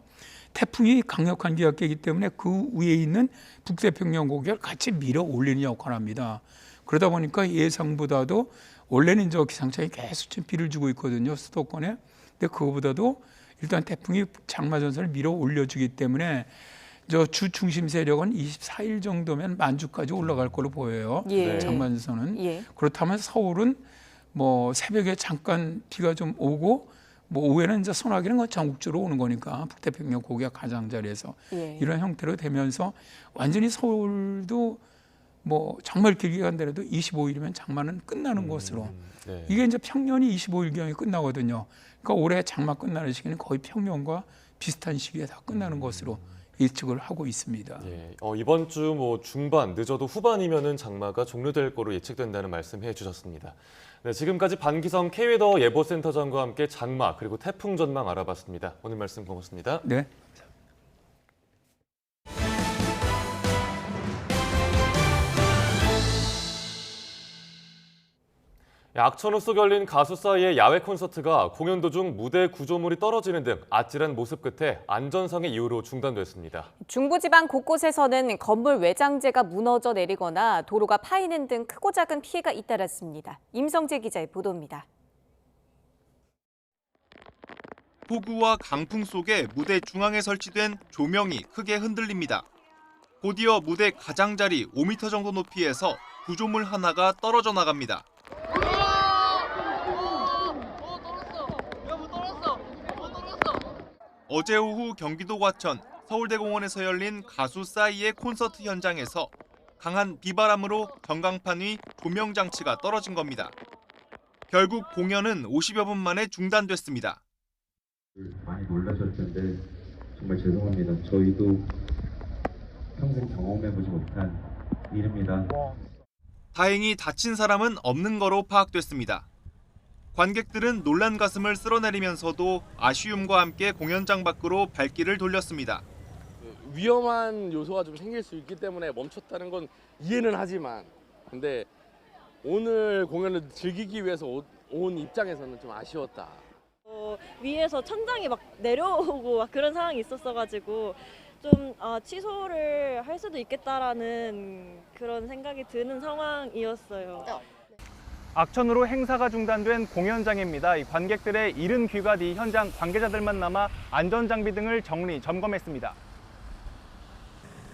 S26: 태풍이 강력한 기압계이기 때문에 그 위에 있는 북태평양 고기를 같이 밀어 올리는 역할을 합니다. 그러다 보니까 예상보다도 원래는 저 기상청이 계속 좀 비를 주고 있거든요. 수도권에. 근데 그거보다도 일단 태풍이 장마 전선을 밀어 올려주기 때문에 저 주 중심 세력은 24일 정도면 만주까지 올라갈 걸로 보여요.
S2: 예.
S26: 장마 전선은.
S2: 예.
S26: 그렇다면 서울은 뭐 새벽에 잠깐 비가 좀 오고 뭐 오후에는 이제 소나기는 전국적으로 오는 거니까 북태평양 고기가 가장자리에서
S2: 예.
S26: 이런 형태로 되면서 완전히 서울도 뭐 정말 길게 간다라도 25일이면 장마는 끝나는 것으로
S1: 네.
S26: 이게 이제 평년이 25일경에 끝나거든요. 그러니까 올해 장마 끝나는 시기는 거의 평년과 비슷한 시기에 다 끝나는 것으로 예측을 하고 있습니다.
S1: 예, 이번 주 뭐 중반 늦어도 후반이면은 장마가 종료될 거로 예측된다는 말씀해 주셨습니다. 네, 지금까지 반기성 K웨더 예보센터장과 함께 장마 그리고 태풍 전망 알아봤습니다. 오늘 말씀 고맙습니다.
S26: 네.
S1: 악천후 속 열린 가수 싸이의 야외 콘서트가 공연 도중 무대 구조물이 떨어지는 등 아찔한 모습 끝에 안전상의 이유로 중단됐습니다.
S2: 중부지방 곳곳에서는 건물 외장재가 무너져 내리거나 도로가 파이는 등 크고 작은 피해가 잇따랐습니다. 임성재 기자의 보도입니다.
S21: 폭우와 강풍 속에 무대 중앙에 설치된 조명이 크게 흔들립니다. 곧이어 무대 가장자리 5m 정도 높이에서 구조물 하나가 떨어져 나갑니다. 어제 오후 경기도 과천 서울대공원에서 열린 가수 싸이의 콘서트 현장에서 강한 비바람으로 전광판 위 조명 장치가 떨어진 겁니다. 결국 공연은 50여 분 만에 중단됐습니다.
S7: 많이 놀라셨을 텐데 정말 죄송합니다. 저희도 평생 경험해보지 못한 일입니다.
S21: 다행히 다친 사람은 없는 거로 파악됐습니다. 관객들은 놀란 가슴을 쓸어내리면서도 아쉬움과 함께 공연장 밖으로 발길을 돌렸습니다.
S9: 위험한 요소가 좀 생길 수 있기 때문에 멈췄다는 건 이해는 하지만 근데 오늘 공연을 즐기기 위해서 온 입장에서는 좀 아쉬웠다.
S10: 위에서 천장이 막 내려오고 막 그런 상황이 있었어가지고 좀 취소를 할 수도 있겠다라는 그런 생각이 드는 상황이었어요.
S23: 악천후로 행사가 중단된 공연장입니다. 이 관객들의 이른 귀가 뒤 현장 관계자들만 남아 안전장비 등을 정리, 점검했습니다.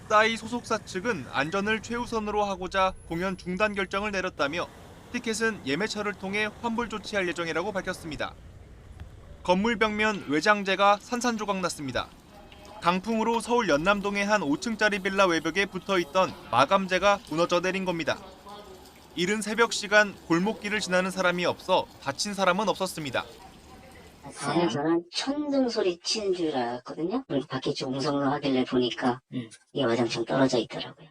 S21: 싸이 소속사 측은 안전을 최우선으로 하고자 공연 중단 결정을 내렸다며 티켓은 예매처를 통해 환불 조치할 예정이라고 밝혔습니다. 건물 벽면 외장재가 산산조각 났습니다. 강풍으로 서울 연남동의 한 5층짜리 빌라 외벽에 붙어있던 마감재가 무너져 내린 겁니다. 이른 새벽 시간 골목길을 지나는 사람이 없어 다친 사람은 없었습니다.
S22: 저는 천둥 소리 치는 줄 알았거든요. 밖에 종성로 하길래 보니까 이게 와장창 떨어져 있더라고요.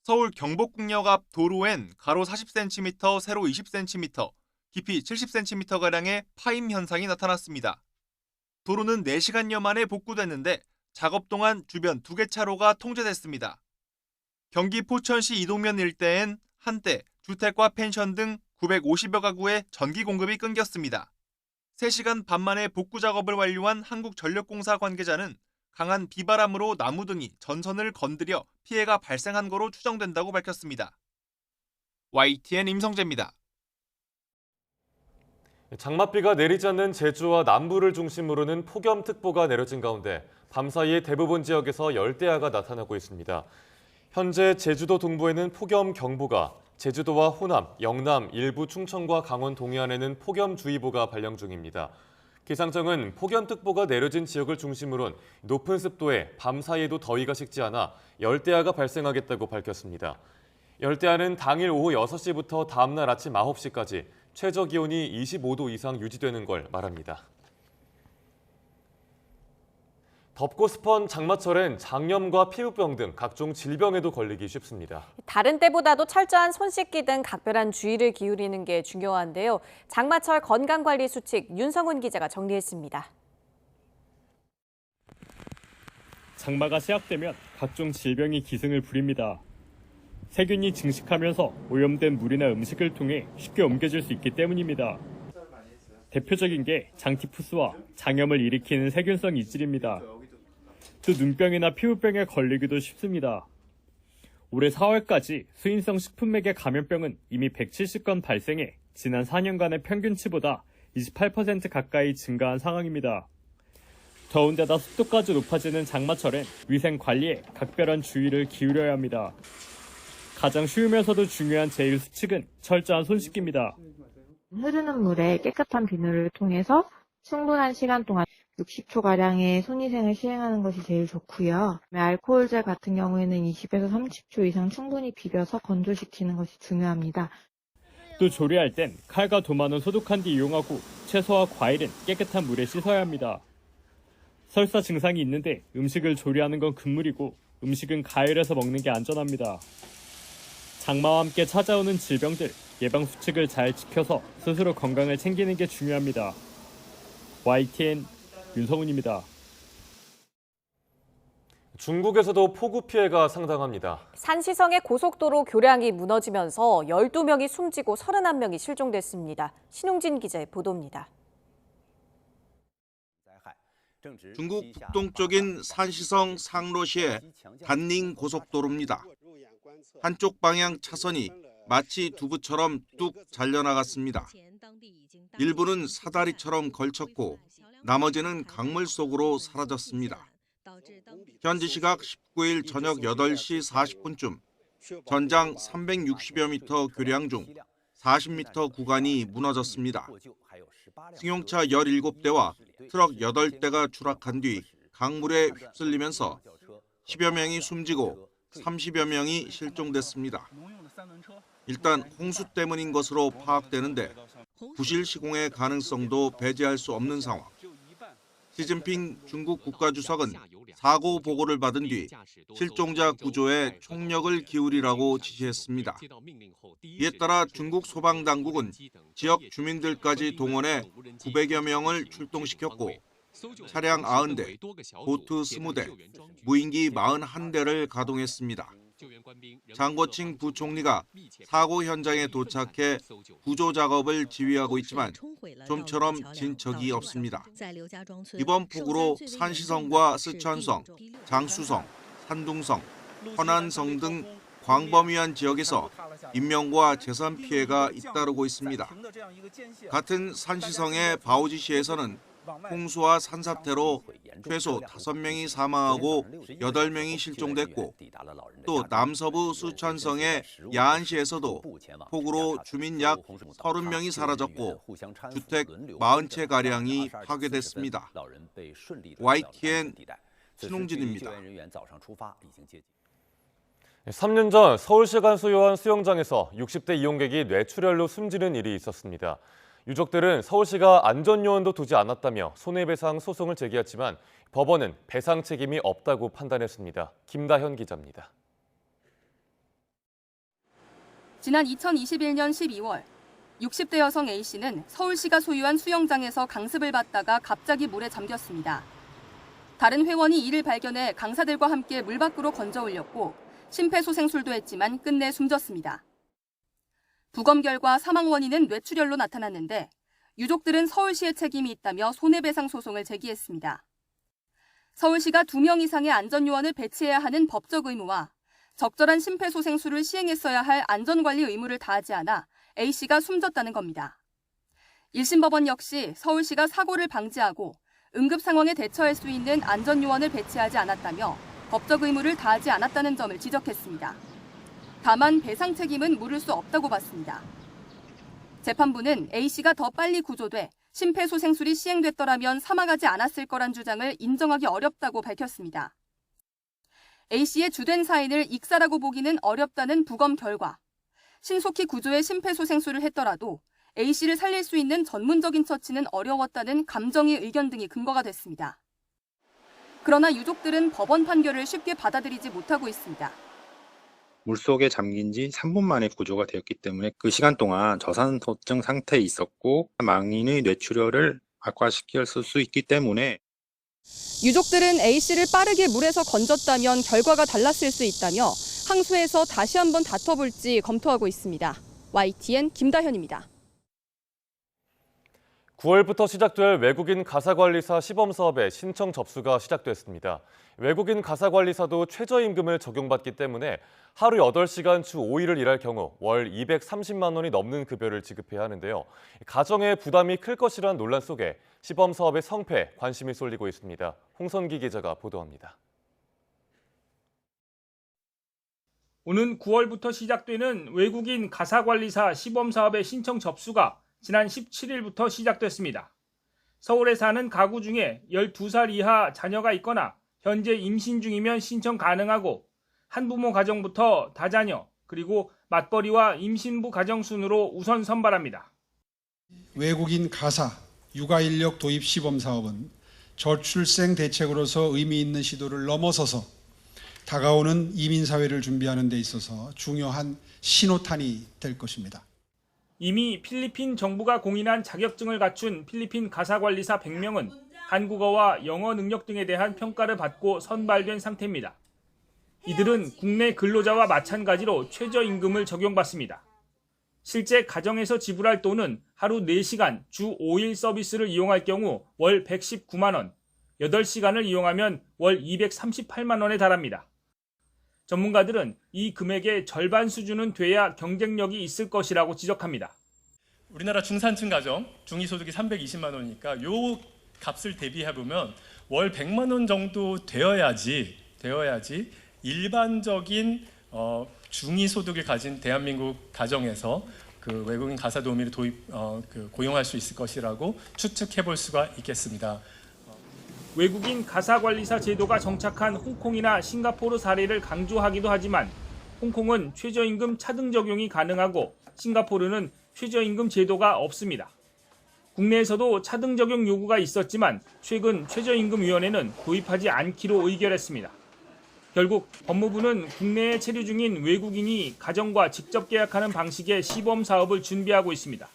S21: 서울 경복궁역 앞 도로엔 가로 40cm, 세로 20cm, 깊이 70cm가량의 파임 현상이 나타났습니다. 도로는 4시간여 만에 복구됐는데 작업 동안 주변 2개 차로가 통제됐습니다. 경기 포천시 이동면 일대엔 한때 주택과 펜션 등 950여 가구의 전기 공급이 끊겼습니다. 3시간 반 만에 복구 작업을 완료한 한국전력공사 관계자는 강한 비바람으로 나무 등이 전선을 건드려 피해가 발생한 거로 추정된다고 밝혔습니다. YTN 임성재입니다.
S1: 장맛비가 내리지 않는 제주와 남부를 중심으로는 폭염특보가 내려진 가운데 밤사이에 대부분 지역에서 열대야가 나타나고 있습니다. 현재 제주도 동부에는 폭염경보가, 제주도와 호남, 영남, 일부 충청과 강원 동해안에는 폭염주의보가 발령 중입니다. 기상청은 폭염특보가 내려진 지역을 중심으론 높은 습도에 밤사이에도 더위가 식지 않아 열대야가 발생하겠다고 밝혔습니다. 열대야는 당일 오후 6시부터 다음날 아침 9시까지 최저기온이 25도 이상 유지되는 걸 말합니다. 덥고 습한 장마철엔 장염과 피부병 등 각종 질병에도 걸리기 쉽습니다.
S2: 다른 때보다도 철저한 손 씻기 등 각별한 주의를 기울이는 게 중요한데요. 장마철 건강관리 수칙 윤성훈 기자가 정리했습니다.
S11: 장마가 시작되면 각종 질병이 기승을 부립니다. 세균이 증식하면서 오염된 물이나 음식을 통해 쉽게 옮겨질 수 있기 때문입니다. 대표적인 게 장티푸스와 장염을 일으키는 세균성 이질입니다. 또 눈병이나 피부병에 걸리기도 쉽습니다. 올해 4월까지 수인성 식품매개 감염병은 이미 170건 발생해 지난 4년간의 평균치보다 28% 가까이 증가한 상황입니다. 더운데다 습도까지 높아지는 장마철엔 위생 관리에 각별한 주의를 기울여야 합니다. 가장 쉬우면서도 중요한 제일 수칙은 철저한 손 씻기입니다.
S12: 흐르는 물에 깨끗한 비누를 통해서 충분한 시간 동안 60초가량의 손위생을 시행하는 것이 제일 좋고요. 알코올젤 같은 경우에는 20에서 30초 이상 충분히 비벼서 건조시키는 것이 중요합니다.
S11: 또 조리할 땐 칼과 도마는 소독한 뒤 이용하고 채소와 과일은 깨끗한 물에 씻어야 합니다. 설사 증상이 있는데 음식을 조리하는 건 금물이고 음식은 가열해서 먹는 게 안전합니다. 장마와 함께 찾아오는 질병들, 예방 수칙을 잘 지켜서 스스로 건강을 챙기는 게 중요합니다. YTN 윤성훈입니다.
S1: 중국에서도 폭우 피해가 상당합니다.
S2: 산시성의 고속도로 교량이 무너지면서 12명이 숨지고 31명이 실종됐습니다. 신용진 기자의 보도입니다.
S21: 중국 북동쪽인 산시성 상로시의 단닝 고속도로입니다. 한쪽 방향 차선이 마치 두부처럼 뚝 잘려나갔습니다. 일부는 사다리처럼 걸쳤고 나머지는 강물 속으로 사라졌습니다. 현지 시각 19일 저녁 8시 40분쯤 전장 360여 미터 교량 중 40m 구간이 무너졌습니다. 승용차 17대와 트럭 8대가 추락한 뒤 강물에 휩쓸리면서 10여 명이 숨지고 30여 명이 실종됐습니다. 일단 홍수 때문인 것으로 파악되는데 부실 시공의 가능성도 배제할 수 없는 상황. 시진핑 중국 국가주석은 사고 보고를 받은 뒤 실종자 구조에 총력을 기울이라고 지시했습니다. 이에 따라 중국 소방당국은 지역 주민들까지 동원해 900여 명을 출동시켰고 차량 90대, 보트 20대, 무인기 41대를 가동했습니다. 장거칭 부총리가 사고 현장에 도착해 구조 작업을 지휘하고 있지만 좀처럼 진척이 없습니다. 이번 폭우로 산시성과 쓰촨성, 장수성, 산둥성, 허난성 등 광범위한 지역에서 인명과 재산 피해가 잇따르고 있습니다. 같은 산시성의 바오지시에서는 홍수와 산사태로 최소 5명이 사망하고 8명이 실종됐고 또 남서부 수촨성의 야안시에서도 폭우로 주민 약 30명이 사라졌고 주택 40채가량이 파괴됐습니다. YTN 신홍진입니다.
S1: 3년 전 서울시가 소유한 수영장에서 60대 이용객이 뇌출혈로 숨지는 일이 있었습니다. 유족들은 서울시가 안전요원도 두지 않았다며 손해배상 소송을 제기했지만 법원은 배상 책임이 없다고 판단했습니다. 김다현 기자입니다.
S8: 지난 2021년 12월 60대 여성 A씨는 서울시가 소유한 수영장에서 강습을 받다가 갑자기 물에 잠겼습니다. 다른 회원이 이를 발견해 강사들과 함께 물 밖으로 건져 올렸고 심폐소생술도 했지만 끝내 숨졌습니다. 부검 결과 사망 원인은 뇌출혈로 나타났는데 유족들은 서울시의 책임이 있다며 손해배상 소송을 제기했습니다. 서울시가 2명 이상의 안전요원을 배치해야 하는 법적 의무와 적절한 심폐소생술을 시행했어야 할 안전관리 의무를 다하지 않아 A씨가 숨졌다는 겁니다. 1심 법원 역시 서울시가 사고를 방지하고 응급 상황에 대처할 수 있는 안전요원을 배치하지 않았다며 법적 의무를 다하지 않았다는 점을 지적했습니다. 다만 배상 책임은 물을 수 없다고 봤습니다. 재판부는 A씨가 더 빨리 구조돼 심폐소생술이 시행됐더라면 사망하지 않았을 거란 주장을 인정하기 어렵다고 밝혔습니다. A씨의 주된 사인을 익사라고 보기는 어렵다는 부검 결과, 신속히 구조에 심폐소생술을 했더라도 A씨를 살릴 수 있는 전문적인 처치는 어려웠다는 감정의 의견 등이 근거가 됐습니다. 그러나 유족들은 법원 판결을 쉽게 받아들이지 못하고 있습니다.
S13: 물속에 잠긴 지 3분 만에 구조가 되었기 때문에 그 시간 동안 저산소증 상태에 있었고 망인의 뇌출혈을 악화시킬 수 있기 때문에
S8: 유족들은 A씨를 빠르게 물에서 건졌다면 결과가 달랐을 수 있다며 항소해서 다시 한번 다퉈볼지 검토하고 있습니다. YTN 김다현입니다.
S1: 9월부터 시작될 외국인 가사관리사 시범사업의 신청 접수가 시작됐습니다. 외국인 가사관리사도 최저임금을 적용받기 때문에 하루 8시간 주 5일을 일할 경우 월 230만 원이 넘는 급여를 지급해야 하는데요. 가정의 부담이 클 것이라는 논란 속에 시범사업의 성패에 관심이 쏠리고 있습니다. 홍선기 기자가 보도합니다.
S18: 오는 9월부터 시작되는 외국인 가사관리사 시범사업의 신청 접수가 지난 17일부터 시작됐습니다. 서울에 사는 가구 중에 12살 이하 자녀가 있거나 현재 임신 중이면 신청 가능하고 한부모 가정부터 다자녀 그리고 맞벌이와 임신부 가정 순으로 우선 선발합니다.
S14: 외국인 가사 육아인력 도입 시범사업은 저출생 대책으로서 의미 있는 시도를 넘어서서 다가오는 이민사회를 준비하는 데 있어서 중요한 신호탄이 될 것입니다.
S18: 이미 필리핀 정부가 공인한 자격증을 갖춘 필리핀 가사관리사 100명은 한국어와 영어 능력 등에 대한 평가를 받고 선발된 상태입니다. 이들은 국내 근로자와 마찬가지로 최저임금을 적용받습니다. 실제 가정에서 지불할 돈은 하루 4시간 주 5일 서비스를 이용할 경우 월 119만 원, 8시간을 이용하면 월 238만 원에 달합니다. 전문가들은 이 금액의 절반 수준은 돼야 경쟁력이 있을 것이라고 지적합니다.
S15: 우리나라 중산층 가정 중위소득이 320만 원이니까 요 값을 대비해보면 월 100만 원 정도 되어야지 일반적인 중위소득을 가진 대한민국 가정에서 그 외국인 가사 도우미를 고용할 수 있을 것이라고 추측해볼 수가 있겠습니다.
S18: 외국인 가사관리사 제도가 정착한 홍콩이나 싱가포르 사례를 강조하기도 하지만 홍콩은 최저임금 차등 적용이 가능하고 싱가포르는 최저임금 제도가 없습니다. 국내에서도 차등 적용 요구가 있었지만 최근 최저임금위원회는 도입하지 않기로 의결했습니다. 결국 법무부는 국내에 체류 중인 외국인이 가정과 직접 계약하는 방식의 시범사업을 준비하고 있습니다.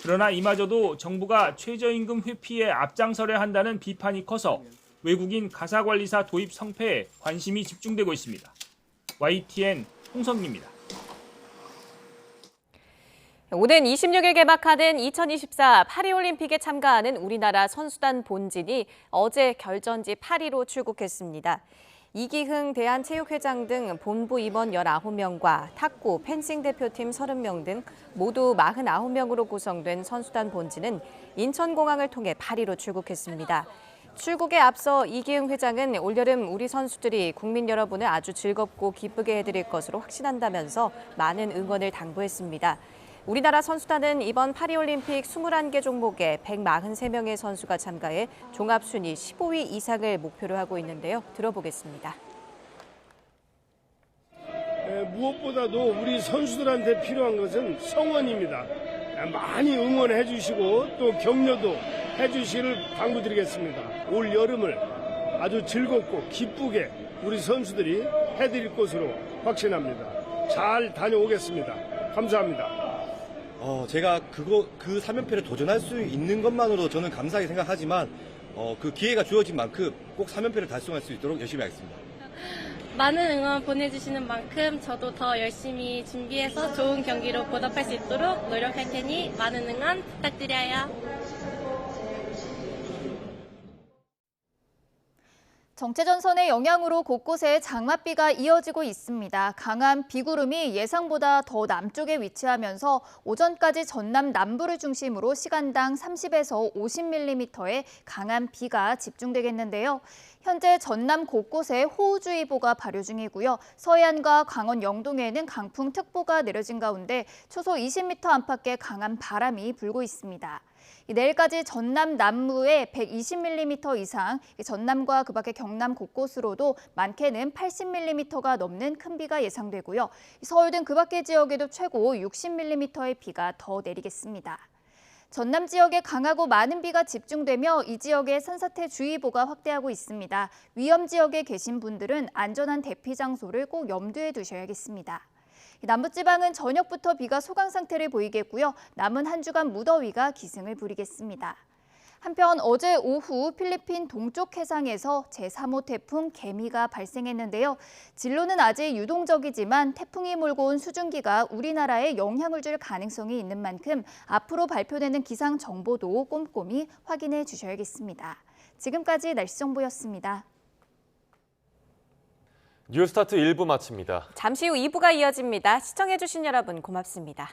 S18: 그러나 이마저도 정부가 최저임금 회피에 앞장서려 한다는 비판이 커서 외국인 가사관리사 도입 성패에 관심이 집중되고 있습니다. YTN 홍성기입니다.
S2: 오는 26일 개막하는 2024 파리올림픽에 참가하는 우리나라 선수단 본진이 어제 결전지 파리로 출국했습니다. 이기흥 대한체육회장 등 본부 임원 19명과 탁구, 펜싱 대표팀 30명 등 모두 49명으로 구성된 선수단 본진은 인천공항을 통해 파리로 출국했습니다. 출국에 앞서 이기흥 회장은 올여름 우리 선수들이 국민 여러분을 아주 즐겁고 기쁘게 해드릴 것으로 확신한다면서 많은 응원을 당부했습니다. 우리나라 선수단은 이번 파리올림픽 21개 종목에 143명의 선수가 참가해 종합순위 15위 이상을 목표로 하고 있는데요. 들어보겠습니다.
S4: 무엇보다도 우리 선수들한테 필요한 것은 성원입니다. 많이 응원해 주시고 또 격려도 해 주시기를 당부드리겠습니다. 올 여름을 아주 즐겁고 기쁘게 우리 선수들이 해드릴 것으로 확신합니다. 잘 다녀오겠습니다. 감사합니다.
S6: 제가 그 3연패를 도전할 수 있는 것만으로도 저는 감사하게 생각하지만 그 기회가 주어진 만큼 꼭 3연패를 달성할 수 있도록 열심히 하겠습니다.
S16: 많은 응원 보내주시는 만큼 저도 더 열심히 준비해서 좋은 경기로 보답할 수 있도록 노력할 테니 많은 응원 부탁드려요.
S17: 정체전선의 영향으로 곳곳에 장맛비가 이어지고 있습니다. 강한 비구름이 예상보다 더 남쪽에 위치하면서 오전까지 전남 남부를 중심으로 시간당 30에서 50mm의 강한 비가 집중되겠는데요. 현재 전남 곳곳에 호우주의보가 발효 중이고요. 서해안과 강원 영동에는 강풍특보가 내려진 가운데 초속 20m 안팎의 강한 바람이 불고 있습니다. 내일까지 전남 남부에 120mm 이상, 전남과 그 밖의 경남 곳곳으로도 많게는 80mm가 넘는 큰 비가 예상되고요. 서울 등 그 밖의 지역에도 최고 60mm의 비가 더 내리겠습니다. 전남 지역에 강하고 많은 비가 집중되며 이 지역에 산사태주의보가 확대하고 있습니다. 위험 지역에 계신 분들은 안전한 대피 장소를 꼭 염두에 두셔야겠습니다. 남부지방은 저녁부터 비가 소강 상태를 보이겠고요. 남은 한 주간 무더위가 기승을 부리겠습니다. 한편 어제 오후 필리핀 동쪽 해상에서 제3호 태풍 개미가 발생했는데요. 진로는 아직 유동적이지만 태풍이 몰고 온 수증기가 우리나라에 영향을 줄 가능성이 있는 만큼 앞으로 발표되는 기상 정보도 꼼꼼히 확인해 주셔야겠습니다. 지금까지 날씨 정보였습니다.
S1: 뉴스타트 1부 마칩니다.
S2: 잠시 후 2부가 이어집니다. 시청해주신 여러분 고맙습니다.